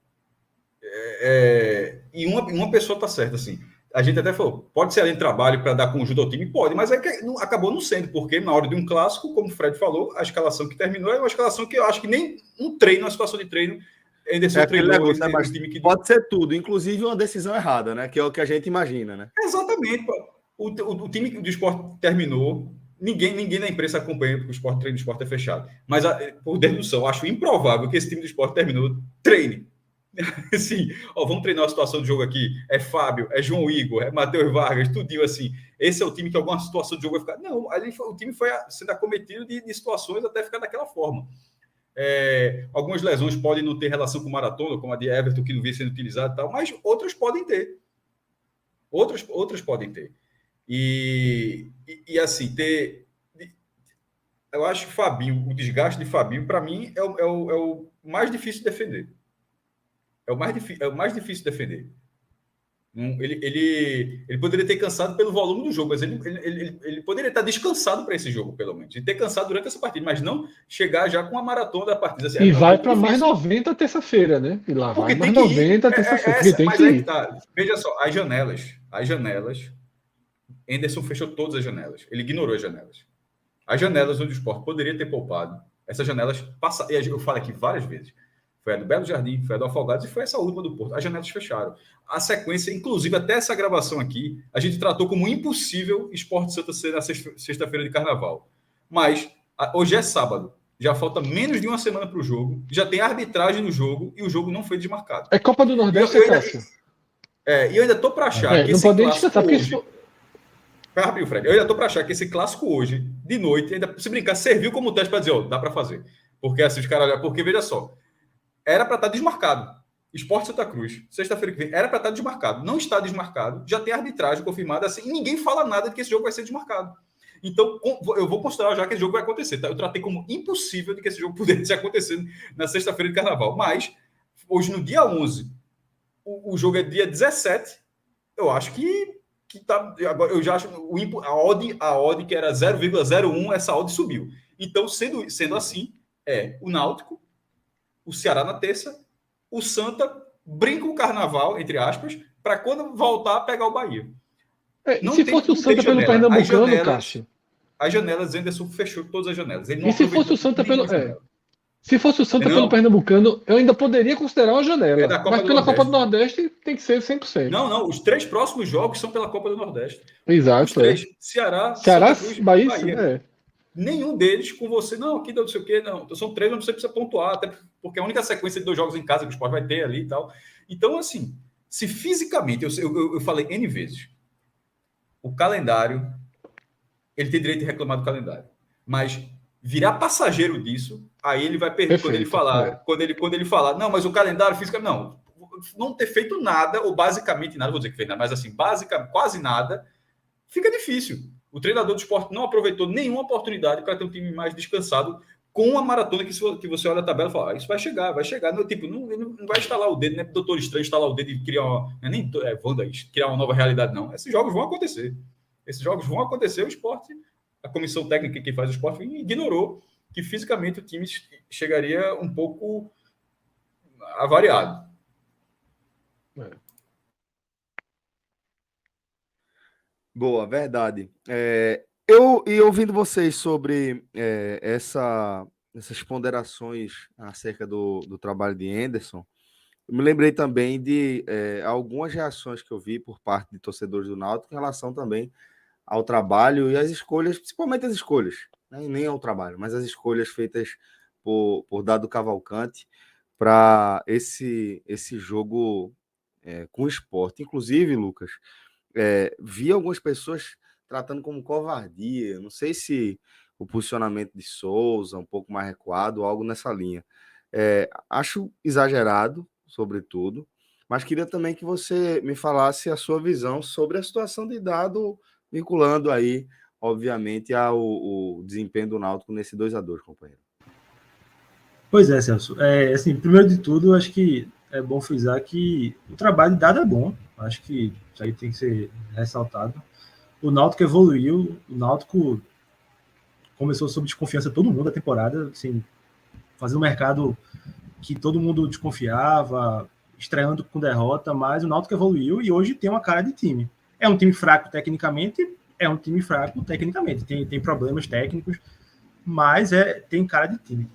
E uma pessoa está certa, assim. A gente até falou, pode ser além de trabalho para dar conjunto ao time? Pode, mas acabou não sendo, porque na hora de um clássico, como o Fred falou, a escalação que terminou é uma escalação que eu acho que nem um treino, uma situação de treino, Anderson treinou negócio, né, time que... Pode ser tudo, inclusive uma decisão errada, né? Que é o que a gente imagina, né? Exatamente. O time do esporte terminou, ninguém na imprensa acompanha, porque o treino do esporte é fechado. Mas, por dedução, acho improvável que esse time do esporte terminou treine. Assim, vamos treinar a situação do jogo aqui. É Fábio, é João Igor, é Matheus Vargas, tudinho assim. Esse é o time que alguma situação do jogo vai ficar. Não, o time foi sendo acometido de situações até ficar daquela forma. Algumas lesões podem não ter relação com maratona, como a de Everton, que não vem sendo utilizado e tal, mas outras podem ter. Outras podem ter. E assim, eu acho que o desgaste de Fabinho, para mim, é o mais difícil de defender. É o mais difícil de defender. Ele poderia ter cansado pelo volume do jogo, mas ele poderia estar descansado para esse jogo, pelo menos. E ter cansado durante essa partida, mas não chegar já com a maratona da partida. Assim, e vai para mais 90 terça-feira, né? E lá porque vai mais 90 terça-feira. Veja só, as janelas. Anderson fechou todas as janelas. Ele ignorou as janelas. As janelas onde o Sport poderia ter poupado. Essas janelas passaram. Eu falo aqui várias vezes. Foi a do Belo Jardim, foi a do Afogados e foi essa última do Porto. As janelas fecharam. A sequência, inclusive, até essa gravação aqui, a gente tratou como impossível Sport Santa ser na sexta-feira de carnaval. Mas hoje é sábado. Já falta menos de uma semana para o jogo. Já tem arbitragem no jogo e o jogo não foi desmarcado. É Copa do Nordeste, Cássio. E eu ainda estou para achar que não esse clássico hoje... Rápido, Fred. Eu ainda estou para achar que esse clássico hoje, de noite, ainda, se brincar, serviu como teste para dizer, dá para fazer. Porque assim, os caras... Porque, veja só, era para estar desmarcado. Sport Santa Cruz, sexta-feira que vem, era para estar desmarcado. Não está desmarcado, já tem arbitragem confirmada, assim, e ninguém fala nada de que esse jogo vai ser desmarcado. Então, eu vou considerar já que esse jogo vai acontecer. Tá? Eu tratei como impossível de que esse jogo pudesse acontecer na sexta-feira de carnaval. Mas, hoje, no dia 11, o jogo é dia 17, eu acho que tá... Eu já acho a odd que era 0,01, essa odd subiu. Então, sendo assim, o Náutico, o Ceará na terça, o Santa brinca o carnaval, entre aspas, para quando voltar a pegar o Bahia. Se fosse o Santa pelo Pernambucano, Cássio. As janelas, Anderson fechou todas as janelas. E se fosse o Santa pelo... Se fosse o Santa pelo Pernambucano, eu ainda poderia considerar uma janela. Mas pela Copa do Nordeste tem que ser 100%. Não. Os 3 próximos jogos são pela Copa do Nordeste. Exato. Os 3. Ceará, Cruz, Bahia. Nenhum deles com você. Não, aqui não sei o quê. Não. São 3, mas você precisa pontuar. Até porque é a única sequência de 2 jogos em casa que o Sport vai ter ali e tal. Então, assim, se fisicamente... Eu falei N vezes. O calendário... Ele tem direito de reclamar do calendário. Mas... virar passageiro disso, aí ele vai perder. Quando ele falar, quando ele falar, não, mas o calendário físico, não ter feito nada, ou basicamente nada, vou dizer que fez nada, mas assim, quase nada, fica difícil. O treinador do Sport não aproveitou nenhuma oportunidade para ter um time mais descansado com a maratona que você olha a tabela e fala, isso vai chegar. Não vai instalar o dedo, né? Doutor Estranho instalar o dedo e criar criar uma nova realidade, não. Esses jogos vão acontecer. O Sport a comissão técnica que faz o esporte ignorou que fisicamente o time chegaria um pouco avariado. Boa, verdade. Eu ouvindo vocês sobre essas ponderações acerca do trabalho de Anderson, eu me lembrei também de algumas reações que eu vi por parte de torcedores do Náutico em relação também ao trabalho e às escolhas, principalmente as escolhas, né? Nem ao trabalho, mas as escolhas feitas por Dado Cavalcante para esse jogo com o Sport. Inclusive, Lucas, vi algumas pessoas tratando como covardia. Não sei se o posicionamento de Souza um pouco mais recuado ou algo nessa linha. Acho exagerado, sobretudo, mas queria também que você me falasse a sua visão sobre a situação de Dado, vinculando aí, obviamente, o desempenho do Náutico nesse 2-2, companheiro. Pois é, Celso. Assim, primeiro de tudo, acho que é bom frisar que o trabalho de Dado é bom. Acho que isso aí tem que ser ressaltado. O Náutico evoluiu, o Náutico começou sob desconfiança todo mundo da temporada, assim, fazendo um mercado que todo mundo desconfiava, estreando com derrota, mas o Náutico evoluiu e hoje tem uma cara de time. É um time fraco tecnicamente, tem problemas técnicos, mas tem cara de time.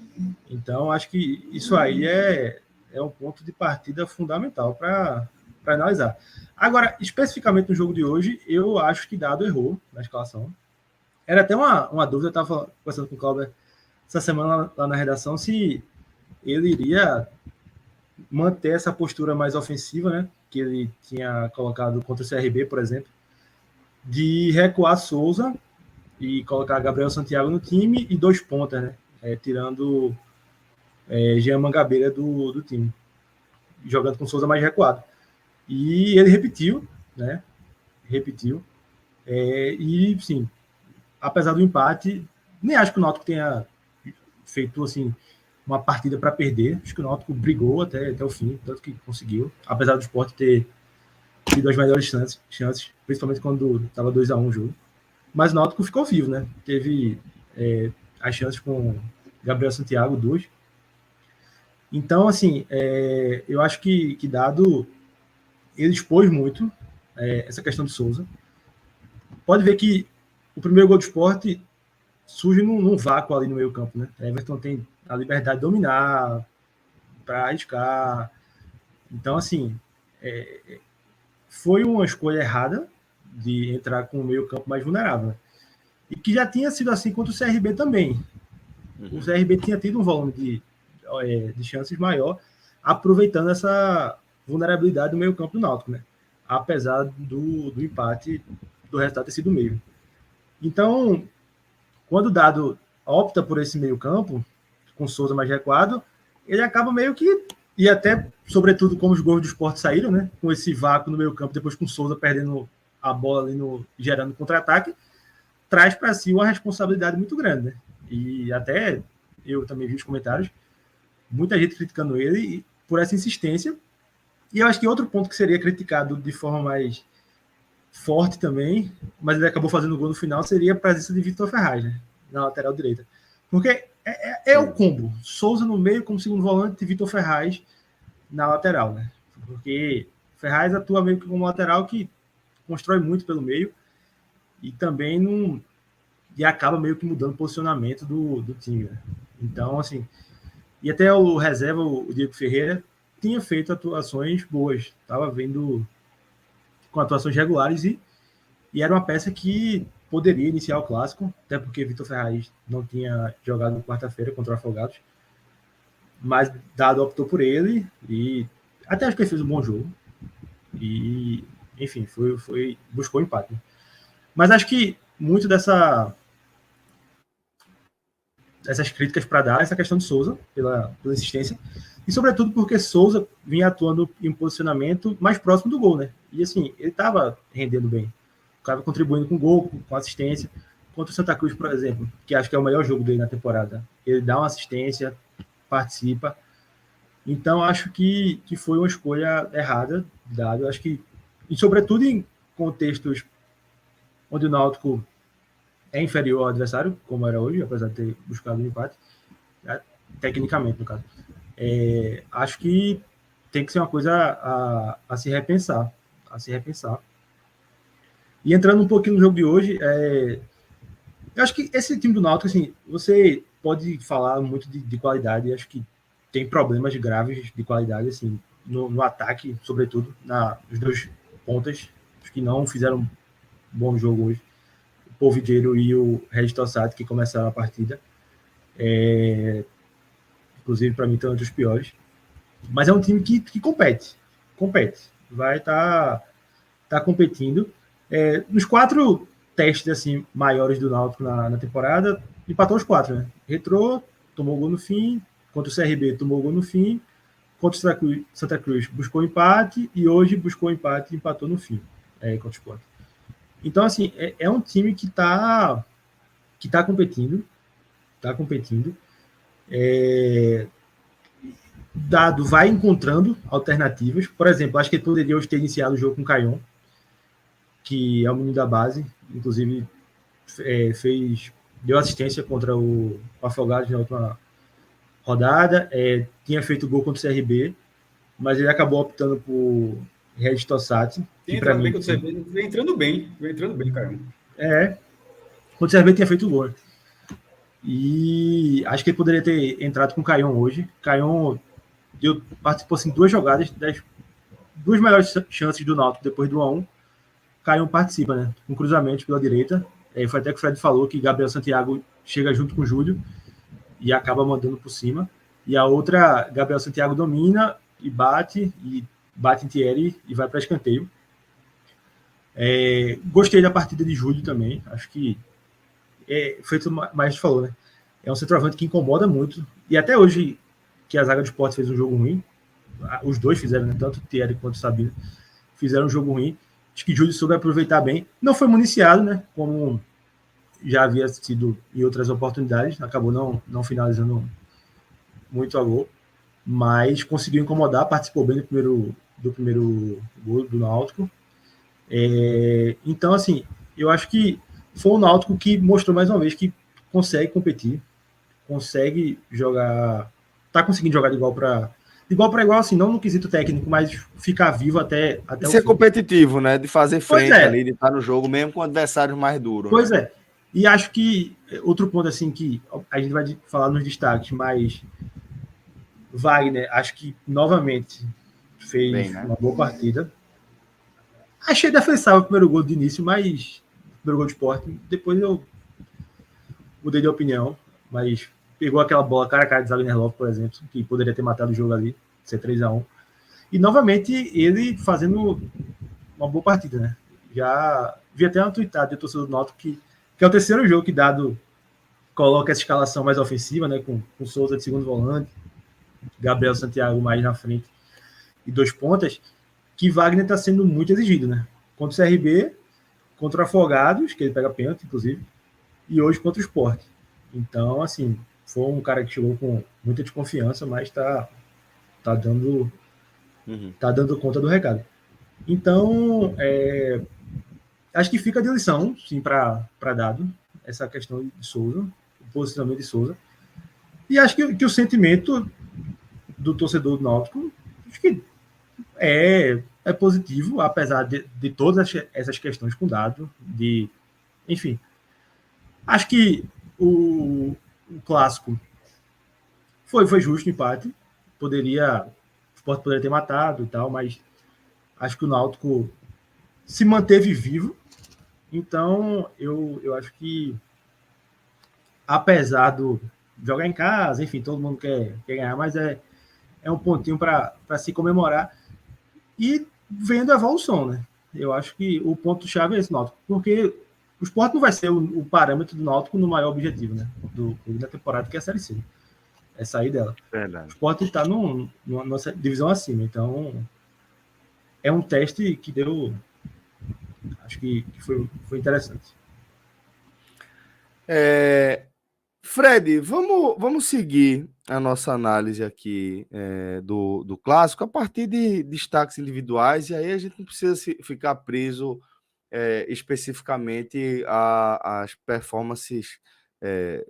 Então, acho que isso aí é um ponto de partida fundamental para analisar. Agora, especificamente no jogo de hoje, eu acho que Dado errou na escalação. Era até uma dúvida, eu estava conversando com o Cláudio essa semana lá na redação, se ele iria manter essa postura mais ofensiva, né, que ele tinha colocado contra o CRB, por exemplo, de recuar Souza e colocar Gabriel Santiago no time e 2 pontas, né, tirando Jean Mangabeira do time, jogando com Souza mais recuado. E ele repetiu, né, e, sim, apesar do empate, nem acho que o Náutico tenha feito, assim, uma partida para perder. Acho que o Náutico brigou até o fim, tanto que conseguiu, apesar do Sport ter tido as melhores chances, principalmente quando estava 2-1 o jogo. Mas o Náutico ficou vivo, né? Teve as chances com Gabriel Santiago, 2. Então, assim, eu acho que Dado ele expôs muito essa questão de Souza. Pode ver que o primeiro gol do Sport surge num vácuo ali no meio campo, né? Everton tem a liberdade de dominar, para arriscar. Então, assim, foi uma escolha errada de entrar com o meio campo mais vulnerável. E que já tinha sido assim contra o CRB também. O CRB tinha tido um volume de chances maior, aproveitando essa vulnerabilidade do meio campo do Náutico, né? Apesar do empate, do resultado ter sido o mesmo. Então, quando o Dado opta por esse meio campo, com Souza mais recuado, ele acaba meio que, e até, sobretudo, como os gols do Sport saíram, né? Com esse vácuo no meio campo, depois com Souza perdendo a bola ali, gerando contra-ataque, traz para si uma responsabilidade muito grande, né? E até eu também vi os comentários, muita gente criticando ele por essa insistência. E eu acho que outro ponto que seria criticado de forma mais forte também, mas ele acabou fazendo o gol no final, seria a presença de Vitor Ferraz, né, na lateral direita. Porque o combo. Souza no meio como segundo volante e Vitor Ferraz na lateral, né? Porque Ferraz atua meio que como lateral que constrói muito pelo meio e também e acaba meio que mudando o posicionamento do time, né? Então, assim, e até o reserva, o Diego Ferreira, tinha feito atuações boas, estava vendo com atuações regulares e era uma peça que poderia iniciar o clássico, até porque Vitor Ferraz não tinha jogado quarta-feira contra o Afogados, mas Dado optou por ele e até acho que ele fez um bom jogo e, enfim, buscou empate. Mas acho que muito dessas críticas para dar essa questão de Souza pela insistência e sobretudo porque Souza vinha atuando em um posicionamento mais próximo do gol, né? E assim, ele estava rendendo bem. O cara contribuindo com gol, com assistência. Contra o Santa Cruz, por exemplo, que acho que é o melhor jogo dele na temporada. Ele dá uma assistência, participa. Então, acho que foi uma escolha errada, dado. Acho que, e sobretudo em contextos onde o Náutico é inferior ao adversário, como era hoje, apesar de ter buscado um empate, tecnicamente, no caso. Acho que tem que ser uma coisa a se repensar. E entrando um pouquinho no jogo de hoje, eu acho que esse time do Náutico, assim, você pode falar muito de qualidade, acho que tem problemas graves de qualidade, assim, no ataque, sobretudo, nos dois pontas, acho que não fizeram um bom jogo hoje. O Polvideiro e o Regis Tossati, que começaram a partida. Inclusive, para mim, estão entre os piores. Mas é um time que compete. Vai estar competindo. Nos 4 testes assim, maiores do Náutico na temporada, empatou os 4, né? Retrô, tomou gol no fim. Contra o CRB, tomou gol no fim. Contra o Santa Cruz, buscou empate. E hoje buscou empate e empatou no fim. Contra o Sport. Então, assim, é um time que tá competindo. Dado vai encontrando alternativas. Por exemplo, acho que ele poderia hoje ter iniciado o jogo com o Caion, que é o menino da base, inclusive deu assistência contra o Afogados na última rodada, tinha feito gol contra o CRB, mas ele acabou optando por Regis Tossati. Tem entrado bem contra o CRB, vem entrando bem, Caion. Contra o CRB tinha feito gol. E acho que ele poderia ter entrado com o Caion hoje. Caion participou assim, 2 jogadas, das 2 melhores chances do Náutico depois do 1-1. Caion participa, né? Com cruzamento pela direita. Foi até que o Fred falou que Gabriel Santiago chega junto com o Júlio e acaba mandando por cima. E a outra, Gabriel Santiago domina e bate em Thierry e vai para escanteio. Gostei da partida de Júlio também. Acho que feito mais falou, né? É um centroavante que incomoda muito. E até hoje, que a zaga do Sport fez um jogo ruim, os dois fizeram, né? Tanto o Thierry quanto o Sabino fizeram um jogo ruim. Acho que Júlio soube aproveitar bem. Não foi municiado, né? Como já havia sido em outras oportunidades. Acabou não finalizando muito a gol. Mas conseguiu incomodar, participou bem do primeiro gol do Náutico. Então, assim, eu acho que foi o Náutico que mostrou mais uma vez que consegue competir, consegue jogar, tá conseguindo jogar de igual para igual, assim, não no quesito técnico, mas ficar vivo até o ser competitivo, né? De fazer frente ali, de estar no jogo, mesmo com adversários mais duros. Pois é. E acho que outro ponto, assim, que a gente vai falar nos destaques, mas Wagner, acho que novamente fez bem, né? Uma boa partida. Achei defensável o primeiro gol de início, mas o primeiro gol de Sport, depois eu mudei de opinião, mas pegou aquela bola cara a cara de Wagner Love, por exemplo, que poderia ter matado o jogo ali, ser 3-1. E novamente ele fazendo uma boa partida, né? Já vi até uma tweetada de torcedor do Náutico que é o terceiro jogo que Dado coloca essa escalação mais ofensiva, né? Com Souza de segundo volante, Gabriel Santiago mais na frente e 2 pontas, que Wagner está sendo muito exigido, né? Contra o CRB, contra o Afogados, que ele pega pênalti, inclusive, e hoje contra o Sport. Então, assim, foi um cara que chegou com muita desconfiança, mas tá dando conta do recado. Então, acho que fica de lição, sim, para Dado, essa questão de Souza, o posicionamento de Souza. E acho que o sentimento do torcedor do Náutico, acho que é positivo, apesar de todas essas questões com Dado, enfim. Acho que o clássico foi justo o empate. O Sport poderia ter matado e tal, mas acho que o Náutico se manteve vivo. Então, eu acho que, apesar do jogar em casa, enfim, todo mundo quer ganhar, mas é um pontinho para se comemorar. E vendo a evolução, né? Eu acho que o ponto-chave é esse, Náutico, porque o Sport não vai ser o parâmetro do Náutico no maior objetivo, né? Da temporada, que é a Série C. É sair dela. Verdade. O Sport está numa divisão acima, então é um teste que deu. Acho que foi interessante. Fred, vamos seguir a nossa análise aqui do clássico a partir de destaques individuais, e aí a gente não precisa ficar preso especificamente as performances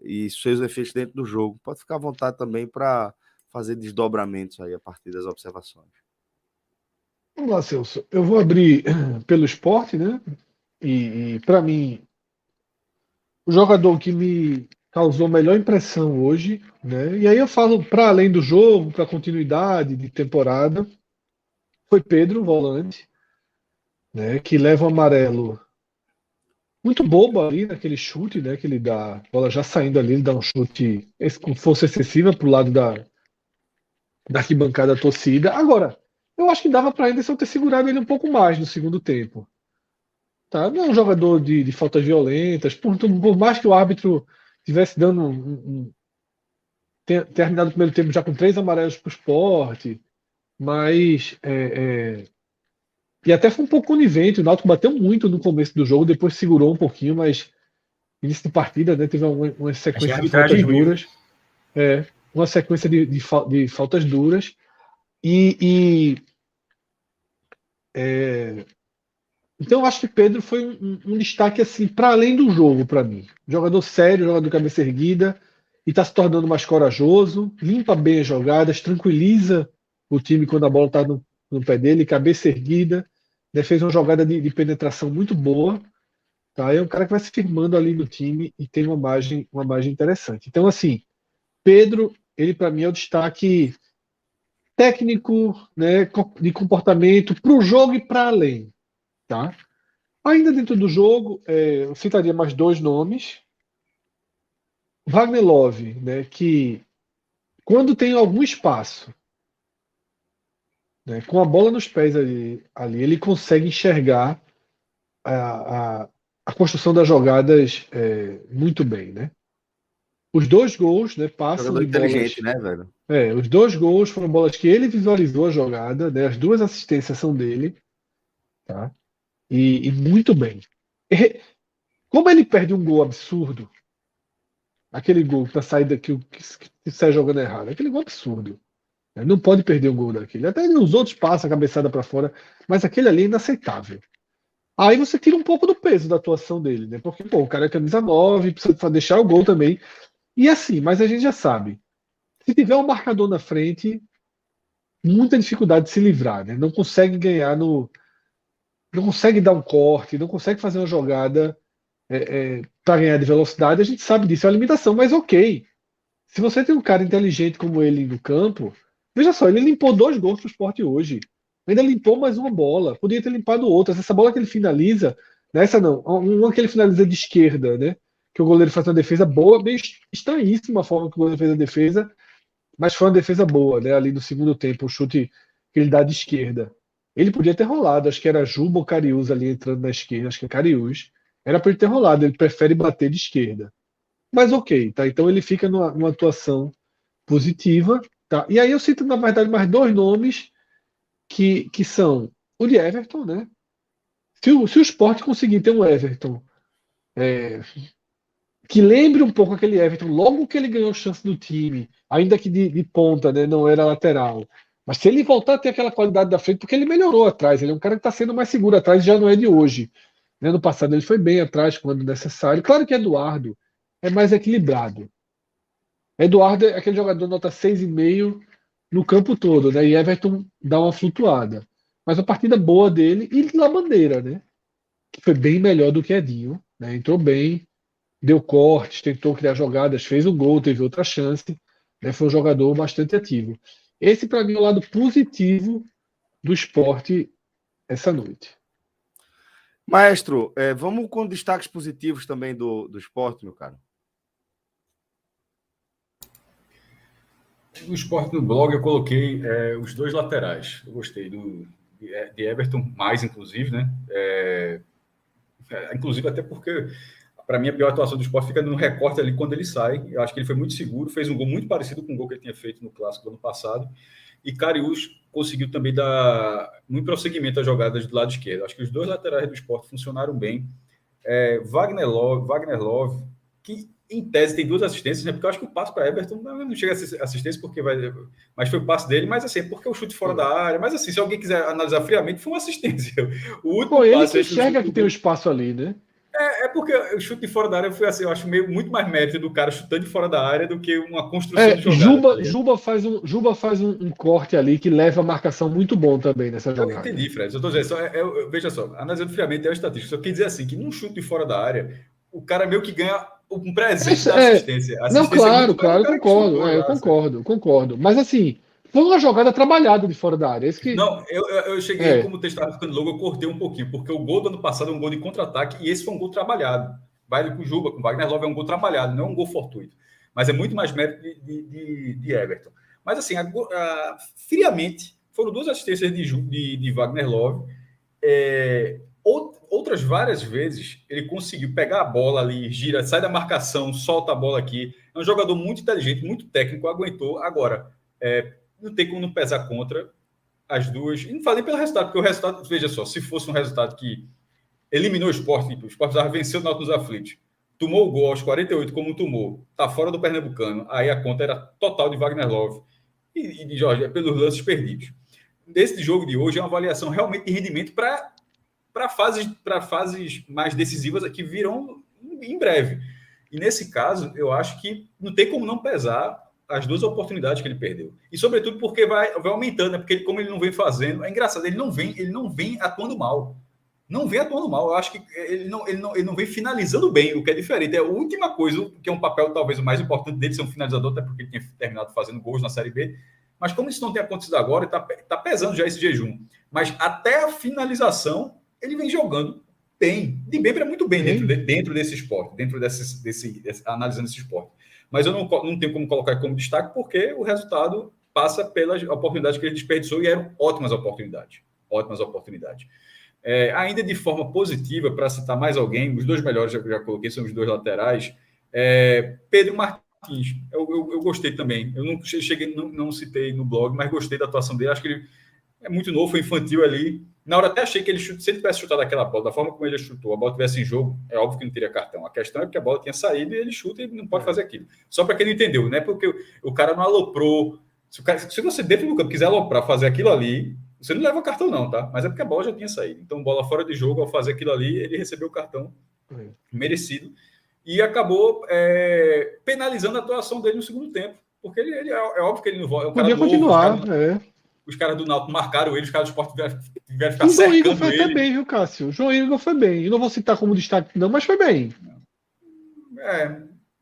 e seus efeitos dentro do jogo. Pode ficar à vontade também para fazer desdobramentos aí a partir das observações. Vamos lá, Celso. Eu vou abrir pelo Sport, né? E para mim, o jogador que me causou melhor impressão hoje, né? E aí eu falo para além do jogo, para continuidade de temporada, foi Pedro, volante, né? Que leva o amarelo muito bobo ali naquele chute, né? Que ele dá, a bola já saindo ali, ele dá um chute com força excessiva pro lado da arquibancada torcida. Agora, eu acho que dava para Henderson ter segurado ele um pouco mais no segundo tempo. Tá? Não é um jogador de faltas violentas, por mais que o árbitro tivesse dando terminado o primeiro tempo já com 3 amarelos para o Sport, mas e até foi um pouco conivente. O Náutico bateu muito no começo do jogo, depois segurou um pouquinho, mas início de partida, né, teve uma sequência de faltas duras. Uma sequência de faltas duras. Então eu acho que Pedro foi um destaque assim para além do jogo para mim. Jogador sério, jogador de cabeça erguida e está se tornando mais corajoso, limpa bem as jogadas, tranquiliza o time quando a bola está no pé dele, cabeça erguida, né, fez uma jogada de penetração muito boa. Tá? É um cara que vai se firmando ali no time e tem uma margem interessante. Então assim, Pedro, ele para mim é o destaque técnico, né, de comportamento para o jogo e para além. Tá? Ainda dentro do jogo, eu citaria mais 2 nomes. Wagner Love, né, que quando tem algum espaço, né, com a bola nos pés ali ele consegue enxergar a construção das jogadas muito bem. Né? Os 2 gols, né, passam Jogador de bolas. inteligente, né, velho? Os 2 gols foram bolas que ele visualizou a jogada, né, as 2 assistências são dele. Tá? E muito bem. Como ele perde um gol absurdo, aquele gol para saída que sai jogando errado, aquele gol absurdo. Não pode perder um gol daquele. Até os outros passam a cabeçada para fora, mas aquele ali é inaceitável. Aí você tira um pouco do peso da atuação dele, né? Porque, pô, o cara é camisa 9, precisa deixar o gol também. E assim, mas a gente já sabe. Se tiver um marcador na frente, muita dificuldade de se livrar, né? Não consegue ganhar não consegue dar um corte, não consegue fazer uma jogada para ganhar de velocidade. A gente sabe disso, é uma limitação, mas ok. Se você tem um cara inteligente como ele no campo, veja só, ele limpou 2 gols para o Sport hoje. Ainda limpou mais uma bola. Podia ter limpado outras. Essa bola que ele finaliza, nessa não, uma que ele finaliza de esquerda, né? Que o goleiro faz uma defesa boa, bem estranhíssima a forma que o goleiro fez a defesa, mas foi uma defesa boa, né? Ali no segundo tempo, o chute que ele dá de esquerda. Ele podia ter rolado, acho que era Juba ou Cariús ali entrando na esquerda, acho que é Cariús. Era para ele ter rolado, ele prefere bater de esquerda. Mas ok, tá? Então ele fica numa atuação positiva, tá? E aí eu cito, na verdade, mais 2 nomes que são o de Everton, né? Se o Sport conseguir ter um Everton que lembre um pouco aquele Everton, logo que ele ganhou chance do time, ainda que de ponta, né? Não era lateral. Mas se ele voltar a ter aquela qualidade da frente, porque ele melhorou atrás, ele é um cara que está sendo mais seguro atrás, já não é de hoje. Né? No passado ele foi bem atrás quando necessário. Claro que Eduardo é mais equilibrado. Eduardo é aquele jogador nota 6,5 no campo todo, né? E Everton dá uma flutuada. Mas a partida boa dele e Labandeira, né? Que foi bem melhor do que Edinho, né? Entrou bem, deu cortes, tentou criar jogadas, fez o gol, teve outra chance, né? Foi um jogador bastante ativo. Esse, para mim, é o lado positivo do Sport essa noite. Maestro, vamos com destaques positivos também do Sport, meu cara. No Sport no blog eu coloquei os 2 laterais. Eu gostei de Everton, mais inclusive, né? Inclusive até porque, para mim, a pior atuação do Sport fica no recorte ali quando ele sai. Eu acho que ele foi muito seguro, fez um gol muito parecido com o gol que ele tinha feito no Clássico do ano passado. E Cariús conseguiu também dar muito prosseguimento às jogadas do lado esquerdo. Acho que os 2 laterais do Sport funcionaram bem. Wagner Love, que em tese, tem 2 assistências, né? Porque eu acho que o passe para Everton não chega a ser assistência, porque mas foi o passe dele, mas assim, porque o chute fora da área. Mas assim, se alguém quiser analisar friamente, foi uma assistência. O último Ele passe, que enxerga que tem um espaço ali, né? É porque o chute de fora da área foi assim, eu acho muito mais mérito do cara chutando de fora da área do que uma construção de jogada. Juba faz um corte ali que leva a marcação muito bom também nessa Eu jogada. entendi, Fred. Eu tô dizendo, veja só, analisando friamente é uma estatística. Só quer dizer assim, que num chute de fora da área, o cara meio que ganha um presente da assistência. Não, claro, eu concordo. Mas assim, foi uma jogada trabalhada de fora da área. Esse que... Não, eu cheguei, como o texto estava ficando logo, eu cortei um pouquinho, porque o gol do ano passado é um gol de contra-ataque e esse foi um gol trabalhado. Vai com o Juba, com o Wagner Love, é um gol trabalhado, não é um gol fortuito. Mas é muito mais mérito de Everton. Mas assim, friamente, foram 2 assistências de Wagner Love. Outras várias vezes ele conseguiu pegar a bola ali, gira, sai da marcação, solta a bola aqui. É um jogador muito inteligente, muito técnico, aguentou. Agora, não tem como não pesar contra as duas. E não falei pelo resultado, porque o resultado, veja só, se fosse um resultado que eliminou o Sport, tipo, o Sport precisava vencer o Náutico nos aflitos, tomou o gol aos 48 como tomou, tá fora do Pernambucano, aí a conta era total de Wagner Love e de Jorge, pelos lances perdidos. Desse jogo de hoje é uma avaliação realmente de rendimento para fases mais decisivas que virão em breve. E nesse caso, eu acho que não tem como não pesar as 2 oportunidades que ele perdeu. E sobretudo porque vai aumentando, né? Porque como ele não vem fazendo, é engraçado, ele não vem atuando mal. Não vem atuando mal. Eu acho que ele não vem finalizando bem, o que é diferente. É a última coisa, que é um papel talvez o mais importante dele, ser um finalizador, até porque ele tinha terminado fazendo gols na Série B. Mas como isso não tem acontecido agora, está pesando já esse jejum. Mas até a finalização, ele vem jogando bem. De bem para muito bem dentro desse esporte, analisando esse esporte. Mas eu não tenho como colocar como destaque, porque o resultado passa pelas oportunidades que ele desperdiçou e eram ótimas oportunidades. Ótimas oportunidades. Ainda de forma positiva, para citar mais alguém, os 2 melhores já coloquei, são os 2 laterais. Pedro Martins, eu gostei também. Eu não citei no blog, mas gostei da atuação dele. Acho que ele é muito novo, foi infantil ali. Na hora até achei que se ele tivesse chutado aquela bola, da forma como ele chutou, a bola tivesse em jogo, é óbvio que não teria cartão. A questão é que a bola tinha saído e ele chuta e não pode fazer aquilo. Só para quem não entendeu, né? Porque o cara não aloprou. Se você dentro do campo quiser aloprar, fazer aquilo ali, você não leva cartão não, tá? Mas é porque a bola já tinha saído. Então, bola fora de jogo, ao fazer aquilo ali, ele recebeu o cartão merecido e acabou penalizando a atuação dele no segundo tempo. Porque ele é óbvio que ele não volta. Podia continuar, Os caras do Náutico marcaram ele, os caras do Sport tiveram ficar cercando ele. O João Igor foi até bem, viu, Cássio? O João Igor foi bem. Eu não vou citar como destaque não, mas foi bem.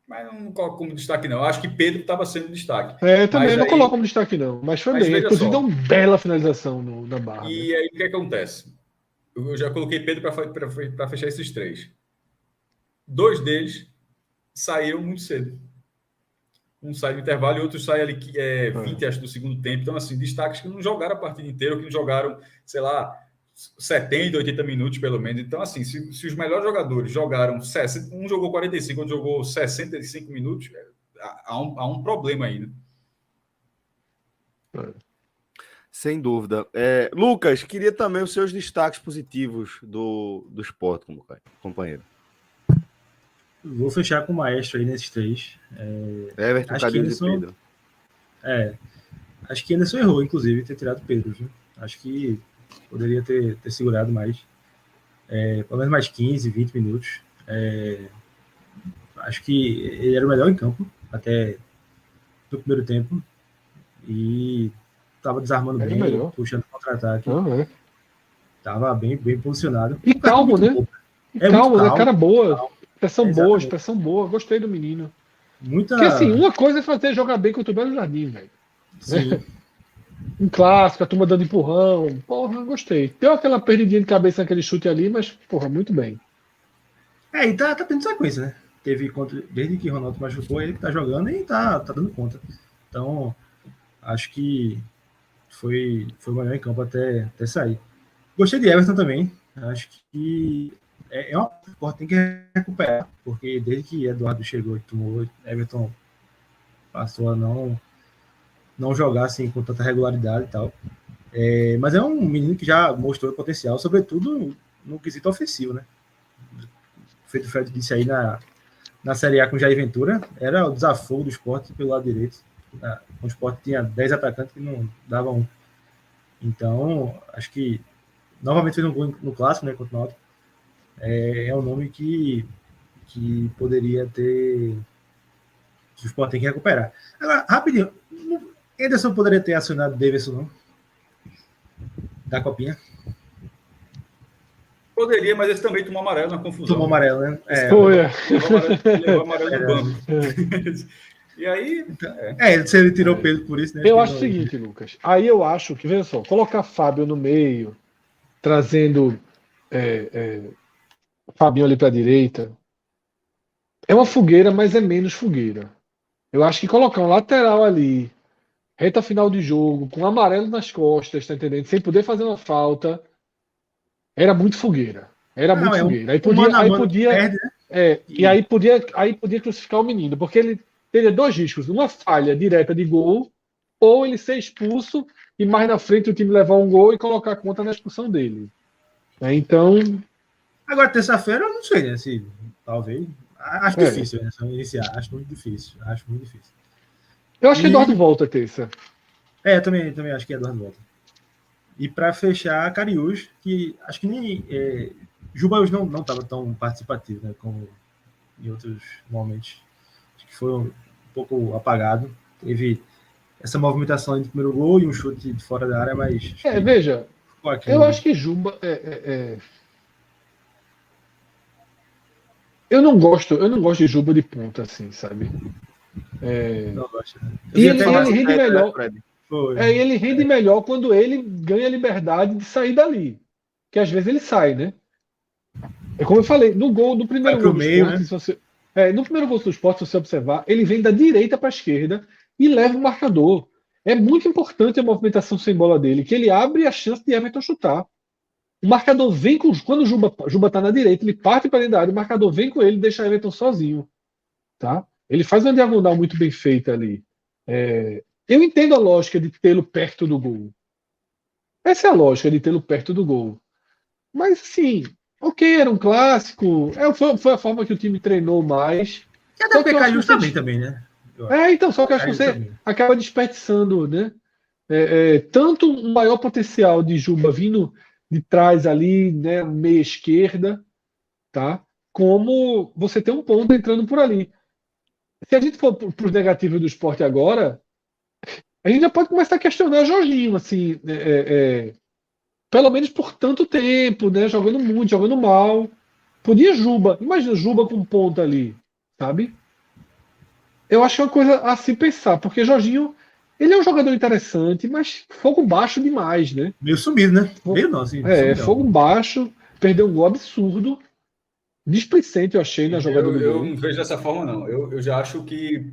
Mas não coloco como destaque, não. Eu acho que Pedro estava sendo destaque. Também não coloco como destaque, não. Mas foi bem. Inclusive, deu uma bela finalização na barra. E aí, o que acontece? Eu já coloquei Pedro para fechar esses 3. 2 deles saíram muito cedo. Um sai do intervalo e outro sai ali 20, acho, do segundo tempo. Então, assim, destaques que não jogaram a partida inteira, que não jogaram, sei lá, 70, 80 minutos, pelo menos. Então, assim, se os melhores jogadores jogaram, um jogou 45, outro jogou 65 minutos, há um problema aí, né? Sem dúvida. Lucas, queria também os seus destaques positivos do Sport, companheiro. Vou fechar com o Maestro aí nesses 3. Everton, Cadinho e Pedro. Acho que Anderson errou, inclusive, ter tirado Pedro. Viu? Acho que poderia ter segurado mais. Pelo menos mais 15, 20 minutos. Acho que ele era o melhor em campo, até no primeiro tempo. E estava desarmando bem, puxando contra-ataque. Estava bem posicionado. E calmo, né? Calmo, né? Cara boa. Calmo. Expressão boa. Gostei do menino. Porque assim, uma coisa é jogar bem contra o Belo Jardim, velho. Sim. Um clássico, a turma dando empurrão. Porra, gostei. Deu aquela perdidinha de cabeça naquele chute ali, mas, porra, muito bem. E tá tendo sequência, né? Desde que o Ronaldo machucou, ele que tá jogando e tá dando conta. Então, acho que foi o melhor em campo até sair. Gostei de Everton também. Acho que uma coisa que tem que recuperar, porque desde que Eduardo chegou e tomou, Everton passou a não jogar assim com tanta regularidade e tal. Mas é um menino que já mostrou potencial, sobretudo no quesito ofensivo, né? O Fred disse aí na Série A com o Jair Ventura, era o desafogo do Sport pelo lado direito. O Sport tinha 10 atacantes que não davam um. Então, acho que novamente fez um gol no clássico, né, contra o Náutico. É um nome que poderia ter. O Sport tem que recuperar. Agora, rapidinho, Ederson poderia ter acionado Davidson, não? Da Copinha. Poderia, mas esse também tomou amarelo na confusão. Tomou amarelo, né? Levou amarelo no banco. E aí. Se ele tirou o peso por isso, né? Eu acho o seguinte, Lucas. Aí eu acho que, veja só, colocar Fábio no meio, trazendo Fabinho ali para a direita, é uma fogueira, mas é menos fogueira. Eu acho que colocar um lateral ali, reta final de jogo, com amarelo nas costas, tá entendendo? Sem poder fazer uma falta, era muito fogueira. Era muito fogueira. Aí podia, perde, né? e aí podia crucificar o menino, porque ele teria dois riscos: uma falha direta de gol, ou ele ser expulso e mais na frente o time levar um gol e colocar a conta na expulsão dele. Então. Agora, terça-feira, eu não sei, né? Se, talvez. Acho difícil, né? Iniciar. Acho muito difícil. Eu acho que Eduardo volta terça. Eu também acho que Eduardo volta. E para fechar, Cariús, que acho que nem. Juba hoje não estava tão participativo, né? Como em outros momentos. Acho que foi um pouco apagado. Teve essa movimentação de primeiro gol e um chute de fora da área, mas. Veja. Eu acho que Juba. Eu não gosto de Juba de ponta, assim, sabe? Não gosto. E ele rende melhor. Ele rende melhor quando ele ganha a liberdade de sair dali. Que às vezes ele sai, né? É como eu falei, no primeiro gol do Sport, né? No primeiro gol do Sport, se você observar, ele vem da direita para a esquerda e leva o marcador. É muito importante a movimentação sem bola dele, que ele abre a chance de Everton chutar. O marcador vem com. Quando o Juba tá na direita, ele parte para dentro da área, o marcador vem com ele e deixa Everton sozinho. Tá? Ele faz uma diagonal muito bem feita ali. Eu entendo a lógica de tê-lo perto do gol. Essa é a lógica de tê-lo perto do gol. Mas, assim, ok, era um clássico. Foi a forma que o time treinou mais. E até porque caiu também, né? Então, só que eu acho que você acaba desperdiçando, né? Tanto um maior potencial de Juba vindo de trás ali, né, meia esquerda, tá? Como você tem um ponto entrando por ali. Se a gente for para os negativos do Sport agora, a gente já pode começar a questionar Jorginho, assim, pelo menos por tanto tempo, né? Jogando muito, jogando mal. Podia Juba, imagina Juba com ponta ali, sabe? Eu acho que é uma coisa a se pensar, porque Jorginho, ele é um jogador interessante, mas fogo baixo demais, né? Meio sumido, né? Meio não, assim. Fogo baixo, perdeu um gol absurdo. Displicente, eu achei na jogada do gol. Eu não vejo dessa forma, não. Eu já acho que.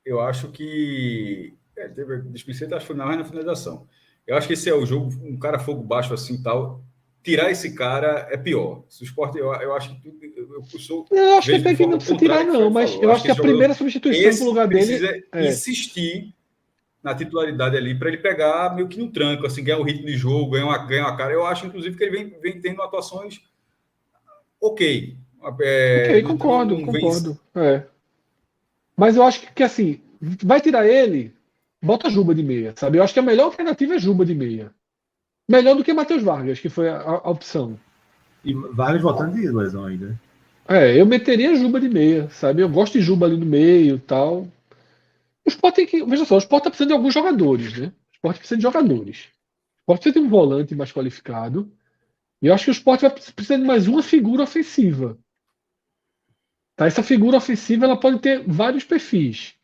Eu acho que. Displicente, acho que foi na finalização. Eu acho que esse é o jogo, um cara fogo baixo assim e tal. Tirar esse cara é pior. Se o Sport, eu acho que. Eu acho que até que não precisa tirar, não, mas eu acho que a primeira substituição no lugar dele. Precisa insistir na titularidade ali para ele pegar meio que no tranco, assim, ganhar o ritmo de jogo, ganhar uma cara. Eu acho, inclusive, que ele vem tendo atuações ok. Concordo. Mas eu acho que assim, vai tirar ele, bota Juba de meia, sabe? Eu acho que a melhor alternativa é Juba de meia. Melhor do que Matheus Vargas, que foi a opção. E Vargas voltando de lesão ainda. Eu meteria Juba de meia, sabe? Eu gosto de Juba ali no meio e tal. O Sport tem que. Veja só, o Sport tá precisando de alguns jogadores, né? O Sport precisa de jogadores. O Sport precisa de um volante mais qualificado. E eu acho que o Sport vai precisar de mais uma figura ofensiva. Tá? Essa figura ofensiva ela pode ter vários perfis.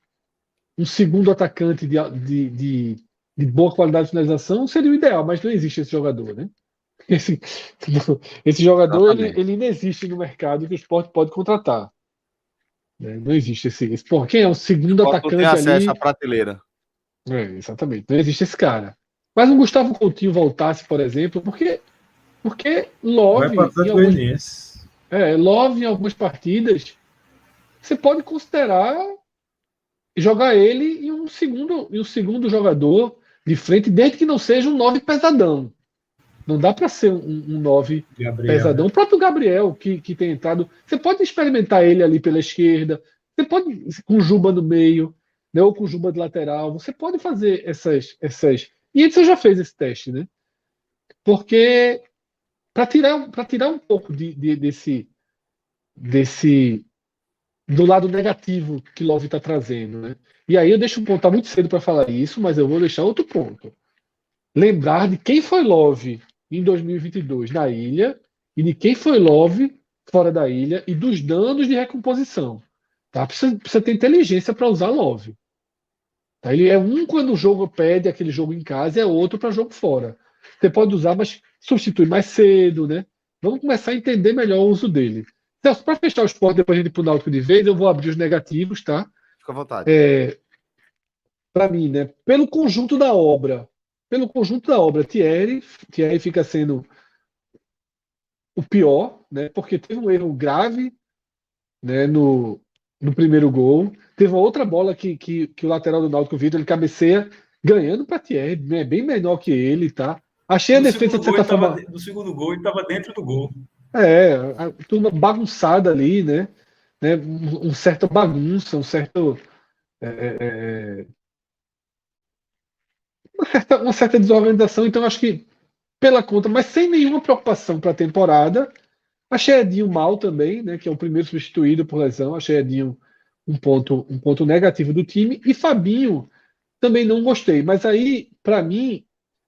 Um segundo atacante de boa qualidade de finalização seria o ideal, mas não existe esse jogador, né? Esse jogador ele não existe no mercado que o Sport pode contratar. Não existe esse. Quem é o segundo atacante ali? Não tem acesso à prateleira. Exatamente, não existe esse cara. Mas o Gustavo Coutinho voltasse, por exemplo, porque Love em algumas partidas você pode considerar jogar ele em um segundo jogador de frente, desde que não seja um 9 pesadão. Não dá para ser um 9 Gabriel, pesadão. né? O próprio Gabriel, que tem entrado, você pode experimentar ele ali pela esquerda, você pode com o Juba no meio, né, ou com o Juba de lateral, você pode fazer essas. E ele já fez esse teste, né? Porque para tirar um pouco desse do lado negativo que Love está trazendo, né? E aí eu deixo um ponto, tá muito cedo para falar isso, mas eu vou deixar outro ponto. Lembrar de quem foi Love em 2022 na ilha e de quem foi Love fora da ilha e dos danos de recomposição. Tá? Precisa ter inteligência para usar Love. Tá? Ele é um quando o jogo pede aquele jogo em casa, é outro para jogo fora. Você pode usar, mas substitui mais cedo, né? Vamos começar a entender melhor o uso dele. Celso, para fechar o esporte, depois a gente ir para o Náutico de vez, eu vou abrir os negativos, tá? Fica à vontade. Para mim, né? Pelo conjunto da obra. Thierry fica sendo o pior, né? Porque teve um erro grave, né? No primeiro gol. Teve uma outra bola que o lateral do Náutico, o Vitor, ele cabeceia ganhando para Thierry, né? Bem menor que ele, tá? Achei a defesa de certa forma. No segundo gol, ele estava dentro do gol. A turma bagunçada ali, né? Um certo bagunça, uma certa desorganização. Então, acho que pela conta, mas sem nenhuma preocupação para a temporada. Achei Edinho mal também, né? Que é o primeiro substituído por lesão. Achei Edinho um ponto negativo do time. E Fabinho também não gostei. Mas aí, para mim,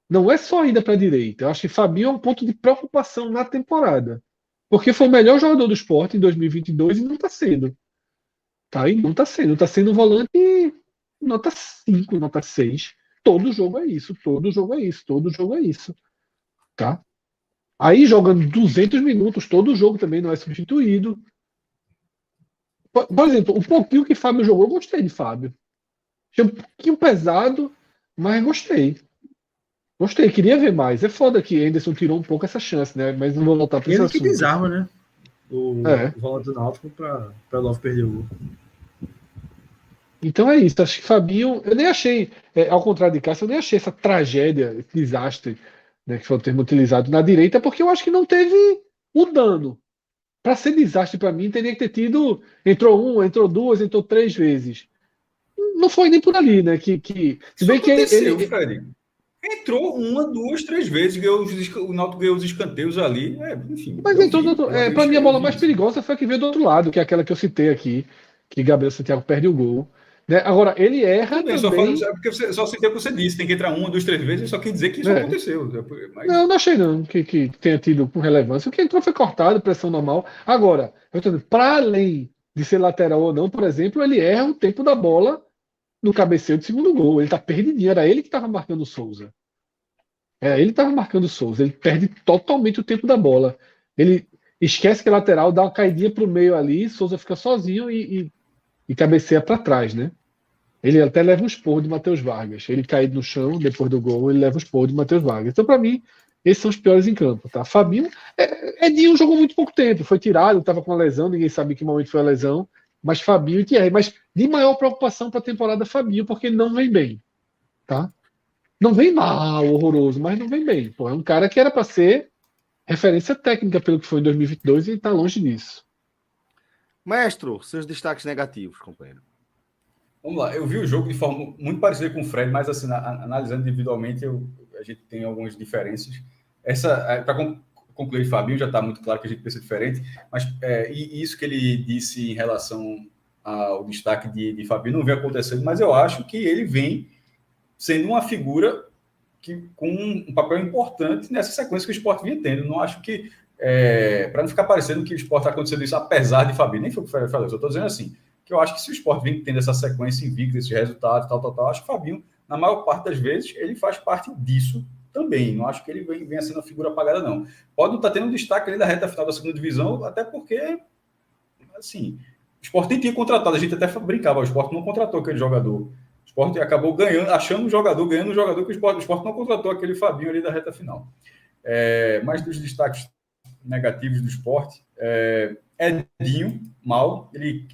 não é só ainda para a direita. Eu acho que Fabinho é um ponto de preocupação na temporada. Porque foi o melhor jogador do esporte em 2022 e não está sendo. Tá? E não está sendo. Está sendo um volante nota 5, nota 6. Todo jogo é isso. Todo jogo é isso. Todo jogo é isso. Tá? Aí jogando 200 minutos, todo jogo também não é substituído. Por exemplo, o pouquinho que Fábio jogou, eu gostei de Fábio. Achei um pouquinho pesado, mas gostei. Gostei, queria ver mais. É foda que Anderson tirou um pouco essa chance, né? Mas não vou voltar para esse Ele que assunto. desarma, né? O É. volante do Náutico para Love perder o gol. Então é isso. Acho que Fabinho, eu nem achei, ao contrário de Cássio, eu nem achei essa tragédia, esse desastre, né, que foi o termo utilizado na direita, porque eu acho que não teve o dano. Para ser desastre para mim, teria que ter tido. Entrou duas, entrou 3 vezes. Não foi nem por ali, né? Se Isso bem que aconteceu, Fred. Entrou 1, 2, 3 vezes, o Náutico ganhou os escanteios ali. Enfim, Mas eu entrou vi. para mim, a bola vi mais isso. perigosa foi a que veio do outro lado, que é aquela que eu citei aqui, que Gabriel Santiago perde o gol. Né? Agora, ele erra Tudo bem, também. porque você só citei o que você disse, tem que entrar 1, 2, 3 vezes, eu só quis dizer que isso É. aconteceu. Mas... Não achei não que tenha tido com relevância. O que entrou foi cortado, pressão normal. Agora, eu estou dizendo, para além de ser lateral ou não, por exemplo, ele erra o tempo da bola no cabeceio do segundo gol. Ele está perdidinho. Era ele que estava marcando o Souza. Ele perde totalmente o tempo da bola. Ele esquece que é lateral, dá uma caidinha para o meio ali, Souza fica sozinho e cabeceia para trás, né? Ele até leva um esporro de Matheus Vargas. Ele caído no chão depois do gol, ele leva um esporro de Matheus Vargas. Então, para mim, esses são os piores em campo, tá? Fabinho, Edinho jogou muito pouco tempo, foi tirado, estava com uma lesão, ninguém sabe em que momento foi a lesão. Mas Fabinho e Thierry. Mas de maior preocupação para a temporada, Fabinho, porque ele não vem bem, tá? Não vem mal, horroroso, mas não vem bem. Pô, é um cara que era para ser referência técnica pelo que foi em 2022 e está longe disso. Maestro, seus destaques negativos, companheiro. Vamos lá, eu vi o jogo de forma muito parecida com o Fred, mas assim, analisando individualmente, a gente tem algumas diferenças. Para concluir, Fabinho, já está muito claro que a gente pensa diferente, mas e isso que ele disse em relação ao destaque de Fabinho não vem acontecendo, mas eu acho que ele vem sendo uma figura com um papel importante nessa sequência que o Sport vinha tendo. Não acho que, para não ficar parecendo que o Sport está acontecendo isso apesar de Fabinho, nem foi o que o Fred falou, eu estou dizendo assim, que eu acho que se o Sport vem tendo essa sequência invicta, esses resultados, tal, acho que o Fabinho, na maior parte das vezes, ele faz parte disso também. Não acho que ele venha sendo uma figura apagada, não. Pode não estar tendo um destaque ali da reta final da segunda divisão, até porque, assim, o Sport tinha contratado, a gente até brincava, o Sport não contratou aquele jogador. O Sport acabou ganhando, achando um jogador, ganhando um jogador que o Sport não contratou aquele Fabinho ali da reta final. Mas dos destaques negativos do Sport, Edinho, mal, ele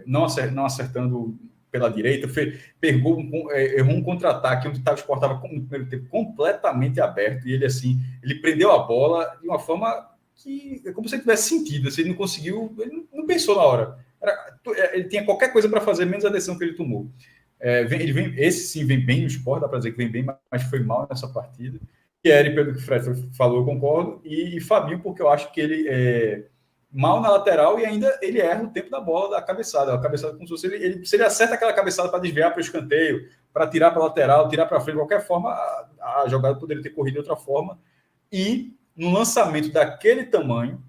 não acertando pela direita, errou um contra-ataque onde o Sport estava no primeiro tempo completamente aberto e ele assim, ele prendeu a bola de uma forma que é como se ele tivesse sentido, assim, ele não conseguiu, ele não pensou na hora. Ele tinha qualquer coisa para fazer, menos a decisão que ele tomou. Esse sim vem bem no Sport, dá para dizer que vem bem, mas foi mal nessa partida. Thierry, pelo que o Fred falou, eu concordo, e Fabinho, porque eu acho que ele mal na lateral e ainda ele erra o tempo da bola, da cabeçada. A cabeçada, como se fosse se ele acerta aquela cabeçada para desviar para o escanteio, para tirar para a lateral, tirar para frente, de qualquer forma, a jogada poderia ter corrido de outra forma. E no lançamento daquele tamanho,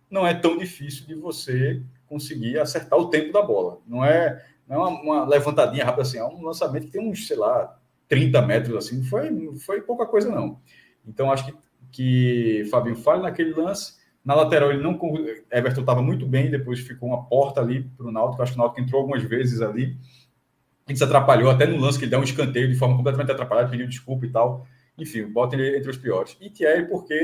não é tão difícil de você conseguir acertar o tempo da bola. Não é uma levantadinha rápida assim, é um lançamento que tem uns, sei lá, 30 metros assim, não foi pouca coisa não. Então acho que Fabinho falha naquele lance. Na lateral Everton estava muito bem, depois ficou uma porta ali para o Náutico, acho que o Náutico entrou algumas vezes ali, ele se atrapalhou até no lance que ele deu um escanteio de forma completamente atrapalhada, pediu desculpa e tal. Enfim, bota ele entre os piores. E Thierry, porque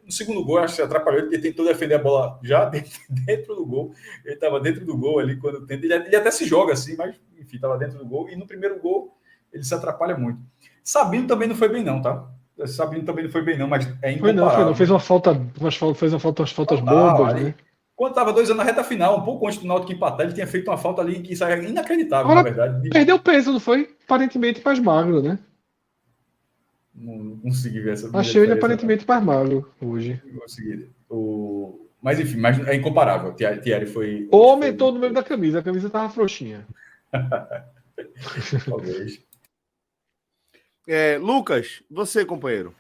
no segundo gol, acho que se atrapalhou, ele tentou defender a bola já dentro do gol. Ele estava dentro do gol ali quando tenta. Ele até se joga assim, mas enfim, estava dentro do gol. E no primeiro gol, ele se atrapalha muito. Sabino também não foi bem, não, tá? Sabino também não foi bem, não, mas é incomparável. Foi não. Fez umas faltas bobas, né? Quando estava 2 anos na reta final, um pouco antes do Náutico empatar, ele tinha feito uma falta ali que isso é inacreditável, na verdade. Perdeu peso, não foi? Aparentemente mais magro, né? Não consegui ver essa. Achei ele aparentemente mais magro hoje. Não consegui. Mas enfim, é incomparável. Thierry foi. Ou aumentou o número da camisa, a camisa estava frouxinha. Talvez. Lucas, você, companheiro.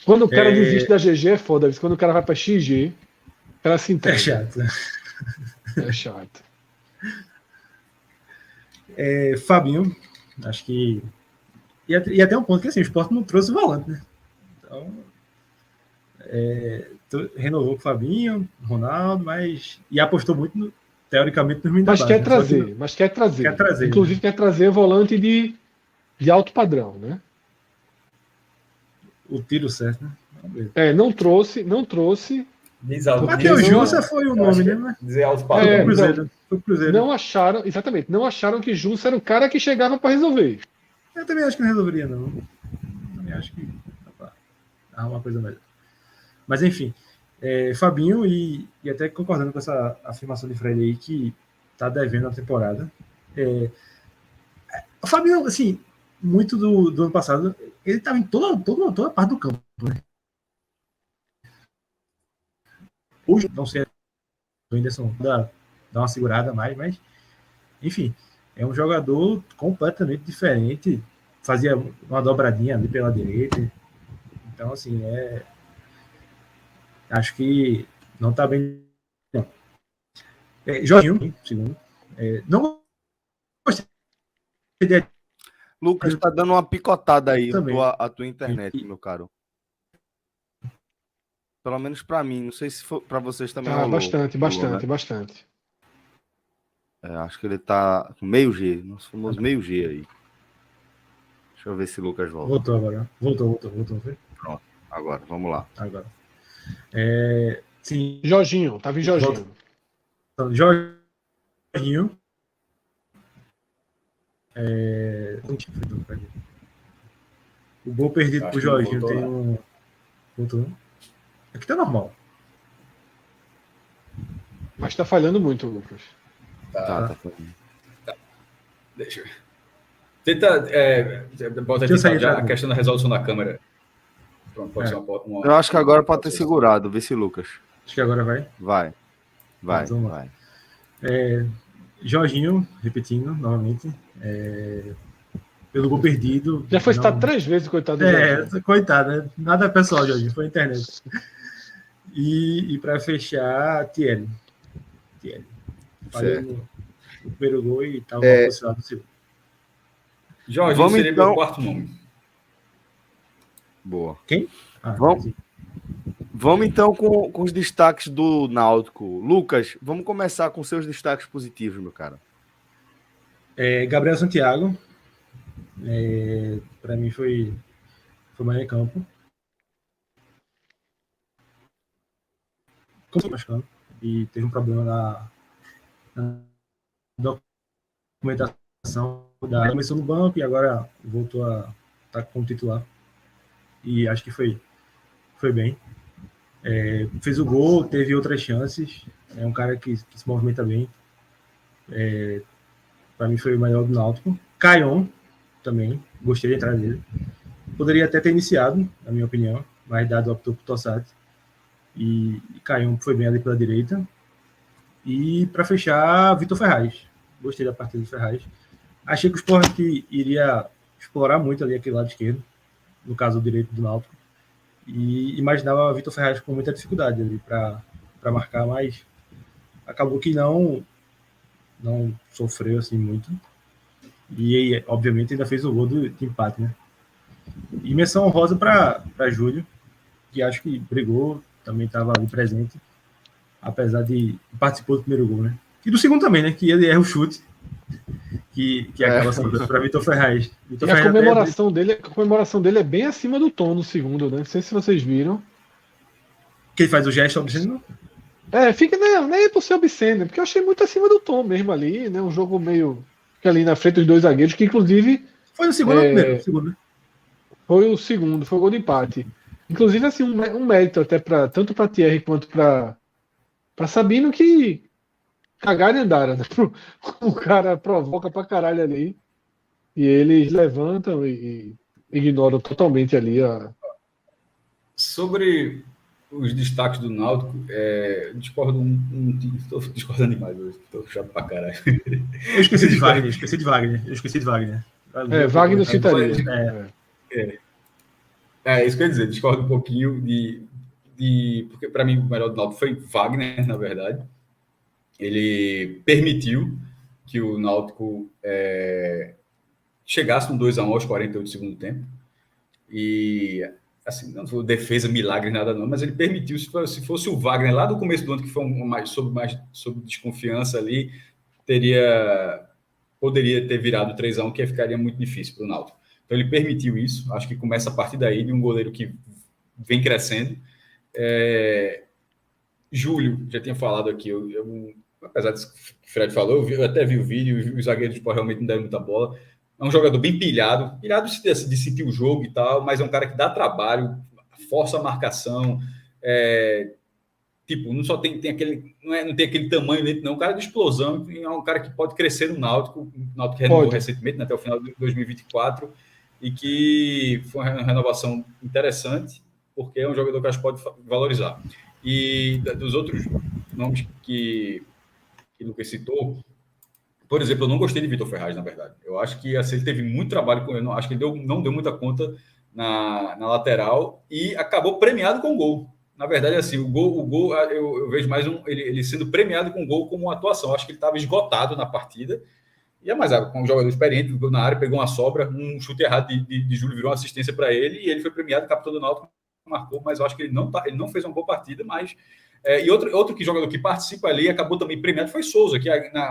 Quando o cara desiste da GG é foda, quando o cara vai pra XG, o cara se entrega. É chato. É chato. Fabinho, acho que. E até um ponto que assim, o Sport não trouxe o volante, né? Então, renovou com o Fabinho, Ronaldo, e apostou muito, teoricamente, nos meninos. Mas quer trazer. Inclusive, quer trazer volante de alto padrão, né? O tiro certo, né? Não trouxe. Matheus Jussa foi o nome, né? Dizer alto padrão. Foi Cruzeiro. Não acharam que Jussa era o cara que chegava para resolver. Eu também acho que não resolveria, não. Também acho que dá uma coisa melhor. Mas, enfim, Fabinho, e até concordando com essa afirmação de Fred aí, que tá devendo a temporada. O Fabinho, assim, muito do ano passado, ele estava em toda parte do campo, né? Hoje, não sei, o Whindersson dá uma segurada mais, mas, enfim, é um jogador completamente diferente, fazia uma dobradinha ali pela direita. Então, assim, acho que não está bem. Não. Jorginho, segundo. Não gostei de. Lucas, está dando uma picotada aí a tua internet, E meu caro. Pelo menos para mim, não sei se para vocês também. Bastante. Acho que ele tá com meio G, nós fomos meio G aí. Deixa eu ver se o Lucas volta. Voltou agora. Voltou. Pronto, agora, vamos lá. Agora. Sim. Jorginho, tava em Jorginho. Jorginho. O gol perdido pro Jorginho tem um. Voltou. Aqui tá normal. Mas tá falhando muito, Lucas. Tá. Deixa eu ver. Bota aqui já a questão da resolução da câmera. Pronto, pode ser uma. Eu acho que agora pode ter segurado, vê se Lucas. Acho que agora vai. Vai. Jorginho, repetindo novamente. Pelo gol perdido. Já foi citado 3 vezes, coitado do Jorginho. Coitado, né? Nada pessoal, Jorginho, foi a internet. E para fechar, Thierry. Falei no primeiro gol e estava posicionado no segundo. Jorginho seria meu quarto nome. Boa. Quem? Vamos então com os destaques do Náutico. Lucas, vamos começar com seus destaques positivos, meu cara. Gabriel Santiago. Para mim foi mais em campo. Como machucando. E teve um problema documentação começou no banco e agora voltou a estar como titular. E acho que foi bem. Fez o gol, teve outras chances. É um cara que se movimenta bem. Para mim foi o melhor do Náutico. Caion também, gostei da entrada dele. Poderia até ter iniciado, na minha opinião, mas Dado optou por Tossati. E Caion foi bem ali pela direita. E para fechar, Vitor Ferraz. Gostei da partida do Ferraz. Achei que o Sport iria explorar muito ali aquele lado esquerdo, no caso o direito do Náutico. E imaginava Vitor Ferraz com muita dificuldade ali para marcar, mas acabou que não sofreu assim muito. E obviamente ainda fez o gol de empate, né? E menção honrosa para Júlio, que acho que brigou, também estava ali presente, apesar de participou do primeiro gol, né? E do segundo também, né? Que ele erra o chute, que acaba sendo para Vitor Ferraz. E a comemoração dele é bem acima do tom no segundo, né? Não sei se vocês viram. Que ele faz o gesto obsceno? Fica nem por ser obsceno, porque eu achei muito acima do tom mesmo ali, né? Um jogo meio que ali na frente dos dois zagueiros, que inclusive foi no segundo ou primeiro? Segundo, né? Foi o segundo, foi o gol de empate. Inclusive, assim, um mérito até tanto para Thierry quanto para Sabino, que cagaram e andaram, né? O cara provoca pra caralho ali e eles levantam e ignoram totalmente ali Sobre os destaques do Náutico, discordo estou discordando demais hoje, estou chato pra caralho. Eu esqueci de Wagner. Wagner eu citaria. Isso que eu ia dizer, discordo um pouquinho porque para mim o melhor do Náutico foi Wagner, na verdade. Ele permitiu que o Náutico chegasse no 2-1 aos 48 do segundo tempo. E, assim, não foi defesa, milagre, nada não, mas ele permitiu, se fosse o Wagner lá do começo do ano, que foi mais sob desconfiança ali, poderia ter virado 3-1, que ficaria muito difícil para o Náutico. Então ele permitiu isso, acho que começa a partir daí, de um goleiro que vem crescendo. Júlio, já tinha falado aqui, apesar disso que o Fred falou, eu até vi o vídeo, e os zagueiros realmente não deram muita bola. É um jogador bem pilhado de sentir o jogo e tal, mas é um cara que dá trabalho, força a marcação, não só tem aquele, não tem aquele tamanho lento, não, é um cara de explosão, é um cara que pode crescer no Náutico. O Náutico renovou recentemente, né, até o final de 2024, e que foi uma renovação interessante, porque é um jogador que a gente pode valorizar. E dos outros nomes que o Lucas citou, por exemplo, eu não gostei de Vitor Ferraz, na verdade. Eu acho que assim, ele teve muito trabalho com ele, acho que ele não deu muita conta na lateral e acabou premiado com gol. Na verdade, assim, o gol eu vejo mais ele sendo premiado com gol como uma atuação. Eu acho que ele estava esgotado na partida. E mais com um jogador experiente, na área, pegou uma sobra, um chute errado de Júlio virou uma assistência para ele e ele foi premiado, capitão do Náutico, marcou, mas eu acho que ele não fez uma boa partida, mas... e outro jogador que participa ali, acabou também premiado, foi Souza,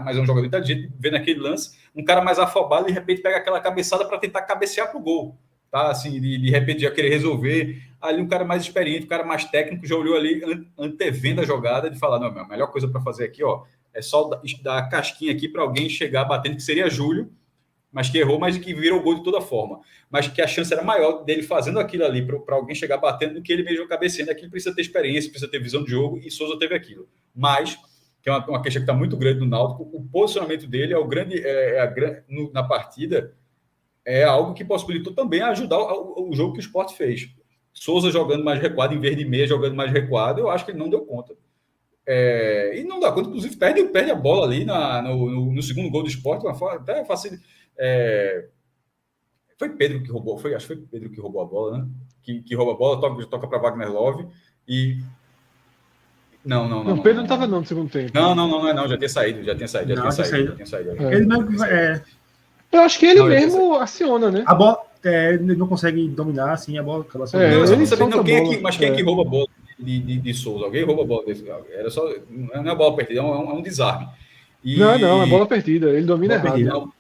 mas é um jogador inteligente, vê naquele lance, um cara mais afobado e de repente pega aquela cabeçada para tentar cabecear para o gol, tá? Assim, de repente já querer resolver, ali um cara mais experiente, um cara mais técnico, já olhou ali, antevendo a jogada, de falar, não, a melhor coisa para fazer aqui, é só dar a casquinha aqui para alguém chegar batendo, que seria Júlio, mas que errou, mas que virou gol de toda forma. Mas que a chance era maior dele fazendo aquilo ali para alguém chegar batendo do que ele mesmo cabeceando. Aqui precisa ter experiência, precisa ter visão de jogo, e Souza teve aquilo. Mas, que é uma questão que está muito grande no Náutico, o posicionamento dele na partida é algo que possibilitou também ajudar o jogo que o Sport fez. Souza jogando mais recuado, em vez de meia jogando mais recuado, eu acho que ele não deu conta. E não dá conta, inclusive perde a bola ali no segundo gol do Sport, até fácil. Foi Pedro que roubou, acho que foi Pedro que roubou a bola, né? Que rouba a bola, toca para Wagner Love e não. Pedro não estava no segundo tempo. Não, já tinha saído. Ele eu acho que ele mesmo aciona, né? A bola, ele não consegue dominar, assim, a bola acaba sendo. Quem é que rouba a bola de Souza? Alguém rouba a bola desse? Não é bola perdida, é um desarme. Não, é bola perdida. Ele domina errado.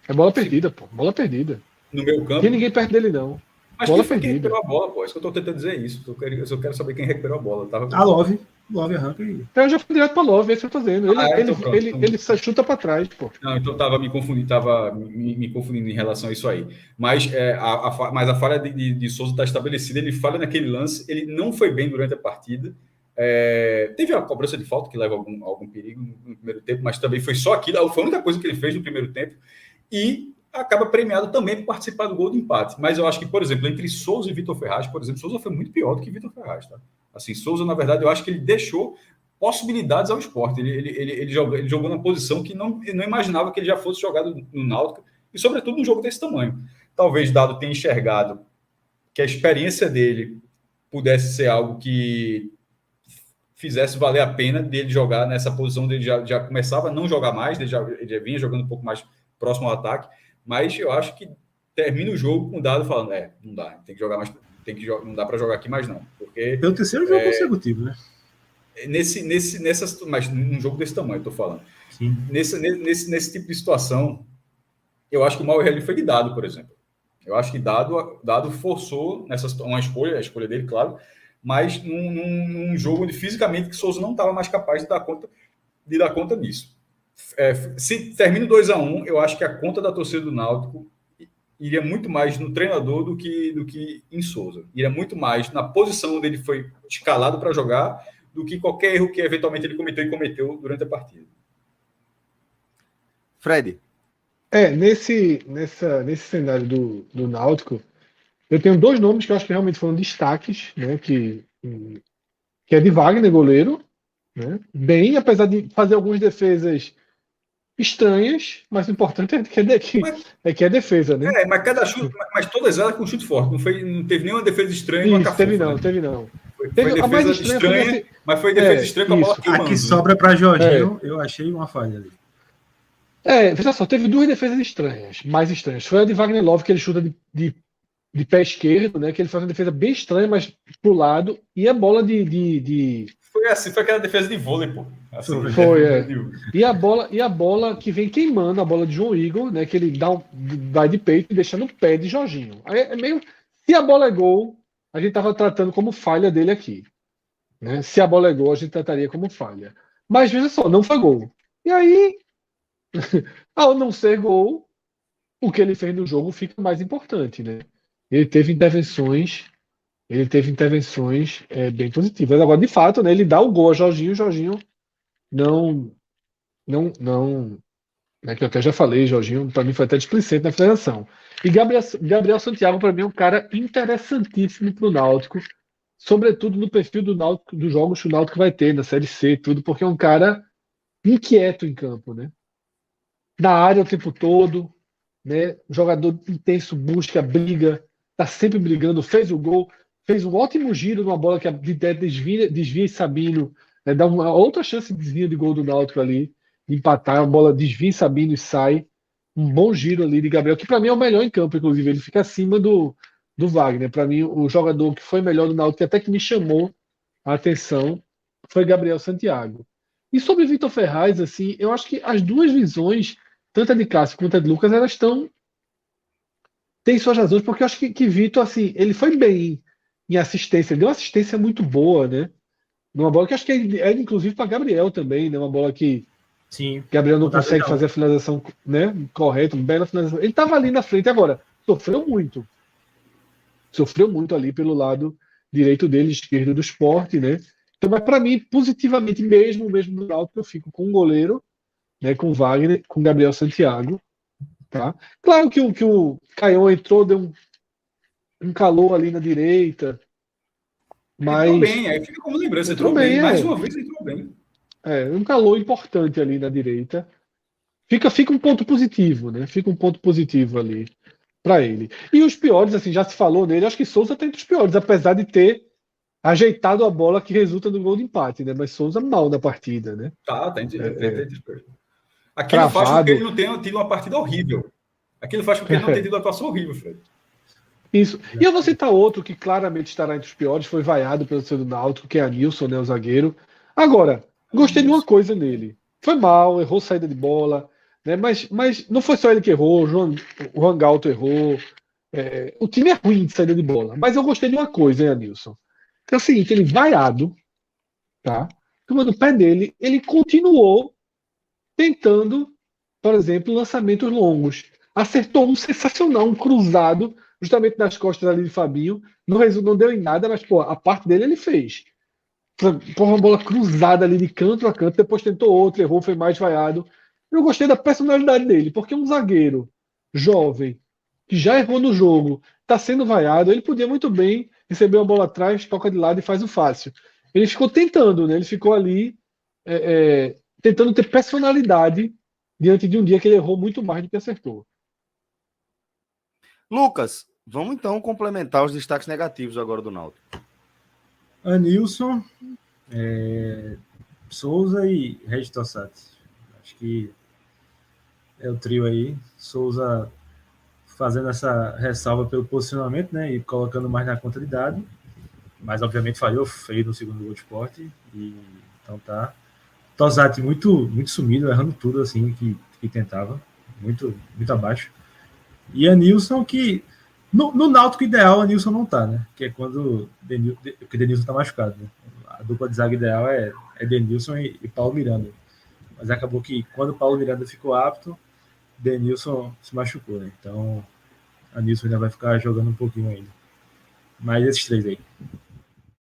É bola perdida, pô. Bola perdida. No meu campo. Não tem ninguém perto dele, não. Mas quem recuperou a bola, pô? Isso que eu tô tentando dizer isso. Eu só quero saber quem recuperou a bola. A Love. Love arranca e... Eu já fui direto pra Love, é isso que eu tô dizendo. Então pronto. Ele só chuta pra trás, pô. Não, então estava me confundindo em relação a isso aí. Mas, mas a falha de Souza está estabelecida. Ele falha naquele lance, ele não foi bem durante a partida. Teve a cobrança de falta que leva algum perigo no primeiro tempo, mas também foi só aquilo. Foi a única coisa que ele fez no primeiro tempo. E acaba premiado também por participar do gol de empate. Mas eu acho que, por exemplo, entre Souza e Vitor Ferraz, por exemplo, Souza foi muito pior do que Vitor Ferraz, tá? Assim, Souza, na verdade, eu acho que ele deixou possibilidades ao Sport. Ele jogou na posição que não imaginava que ele já fosse jogado no Náutico, e sobretudo num jogo desse tamanho. Talvez Dado tenha enxergado que a experiência dele pudesse ser algo que fizesse valer a pena dele jogar nessa posição, dele já começava a não jogar mais, ele já vinha jogando um pouco mais próximo ao ataque, mas eu acho que termina o jogo com o Dado falando, não dá, tem que jogar mais, não dá para jogar aqui mais não, porque... Pelo terceiro jogo consecutivo, né? Mas num jogo desse tamanho, eu tô falando. Sim. Nesse tipo de situação, eu acho que o mau erro ali foi de Dado, por exemplo. Eu acho que Dado forçou a escolha dele, claro, mas num jogo onde fisicamente que Souza não estava mais capaz de dar conta disso. Se termina 2-1, eu acho que a conta da torcida do Náutico iria muito mais no treinador do que em Souza. Iria muito mais na posição onde ele foi escalado para jogar do que qualquer erro que eventualmente ele cometeu durante a partida. Fred. Nesse cenário do Náutico, eu tenho dois nomes que eu acho que realmente foram destaques, né? Que é de Wagner, goleiro, né? Bem, apesar de fazer algumas defesas estranhas, mas o importante é que é defesa, né? Mas cada chute, mas todas elas com chute forte. Não teve nenhuma defesa estranha. Isso, teve não. Foi defesa estranha, mas foi defesa estranha com a bola queimando. A que sobra para Jorginho, eu achei uma falha ali. Veja só, teve duas defesas estranhas, mais estranhas. Foi a de Wagner Love, que ele chuta de pé esquerdo, né? Que ele faz uma defesa bem estranha, mas pro lado, e a bola Foi aquela defesa de vôlei, pô. Assim, E a bola que vem queimando, a bola de João Igor, né? Que ele vai de peito e deixa no pé de Jorginho. Aí é meio. Se a bola é gol, a gente tava tratando como falha dele aqui. Né? Se a bola é gol, a gente trataria como falha. Mas veja só, não foi gol. E aí, ao não ser gol, o que ele fez no jogo fica mais importante, né? Ele teve intervenções bem positivas. Agora, de fato, né, ele dá o gol a Jorginho, não, né, que eu até já falei, Jorginho, para mim foi até displicente na finalização. E Gabriel Santiago, para mim, é um cara interessantíssimo para o Náutico, sobretudo no perfil do Náutico, dos jogos que o Náutico vai ter na Série C, tudo, porque é um cara inquieto em campo, né? Na área o tempo todo, né? Jogador intenso, busca, briga, tá sempre brigando, fez o gol, fez um ótimo giro numa bola que desvia e Sabino, né? Dá uma outra chance de desvio de gol do Náutico ali, de empatar, a bola desvia Sabino e sai. Um bom giro ali de Gabriel, que para mim é o melhor em campo, inclusive, ele fica acima do Wagner. Para mim, o jogador que foi melhor do Náutico, que até que me chamou a atenção, foi Gabriel Santiago. E sobre Vitor Ferraz, assim, eu acho que as duas visões, tanto a de Cássio quanto a de Lucas, elas têm suas razões, porque eu acho que Vitor, assim, ele foi bem em assistência, ele deu uma assistência muito boa, né? Numa bola que acho que é inclusive para Gabriel também, né? Uma bola que Sim. Gabriel não consegue fazer a finalização, né, correta, uma bela finalização. Ele estava ali na frente agora, sofreu muito ali pelo lado direito dele, esquerdo do Sport, né? Então, mas para mim, positivamente mesmo no Náutico, eu fico com o goleiro, né, com o Wagner, com o Gabriel Santiago, tá? Claro que o Caion entrou, deu um calor ali na direita, mas entrou bem, aí fica como lembrança, entrou bem, mais uma vez entrou bem. Um calor importante ali na direita. Fica um ponto positivo, né? Fica um ponto positivo ali para ele. E os piores, assim, já se falou nele, acho que Souza tá entre os piores, apesar de ter ajeitado a bola que resulta no gol de empate, né? Mas Souza mal na partida, né? Tá Aquilo faz com que ele não tenha tido uma partida horrível. Aquilo faz com que ele não tenha tido uma atuação horrível, Fred. Isso. E eu vou citar outro que claramente estará entre os piores, foi vaiado pelo seu do Náutico, que é Anilson, né, o zagueiro. Agora, gostei de uma coisa nele. Foi mal, errou saída de bola, né? Mas não foi só ele que errou, o Juan Galto errou. O time é ruim de saída de bola. Mas eu gostei de uma coisa, hein, Anilson? Que é o seguinte, ele vaiado, tá? cima do pé dele, ele continuou tentando, por exemplo, lançamentos longos. Acertou um sensacional, um cruzado, justamente nas costas ali de Fabinho. Não deu em nada, mas pô, a parte dele ele fez. Porra, uma bola cruzada ali de canto a canto, depois tentou outro, errou, foi mais vaiado. Eu gostei da personalidade dele, porque um zagueiro jovem, que já errou no jogo, está sendo vaiado, ele podia muito bem receber uma bola atrás, toca de lado e faz o fácil. Ele ficou tentando, né? Ele ficou ali tentando ter personalidade diante de um dia que ele errou muito mais do que acertou. Lucas, vamos então complementar os destaques negativos agora do Náutico. Anilson, Souza e Regis Tossati. Acho que é o trio aí. Souza fazendo essa ressalva pelo posicionamento, né? E colocando mais na conta de dado. Mas obviamente falhou feio no segundo gol de Sport. E então tá. Tossati muito sumido, errando tudo assim que tentava. Muito abaixo. E Anilson que no Náutico ideal, Anilson não tá, né? Que é quando o Denilson tá machucado, né? A dupla de zaga ideal é Denilson e Paulo Miranda. Mas acabou que quando o Paulo Miranda ficou apto, Denilson se machucou, né? Então, Anilson ainda vai ficar jogando um pouquinho ainda. Mas esses três aí.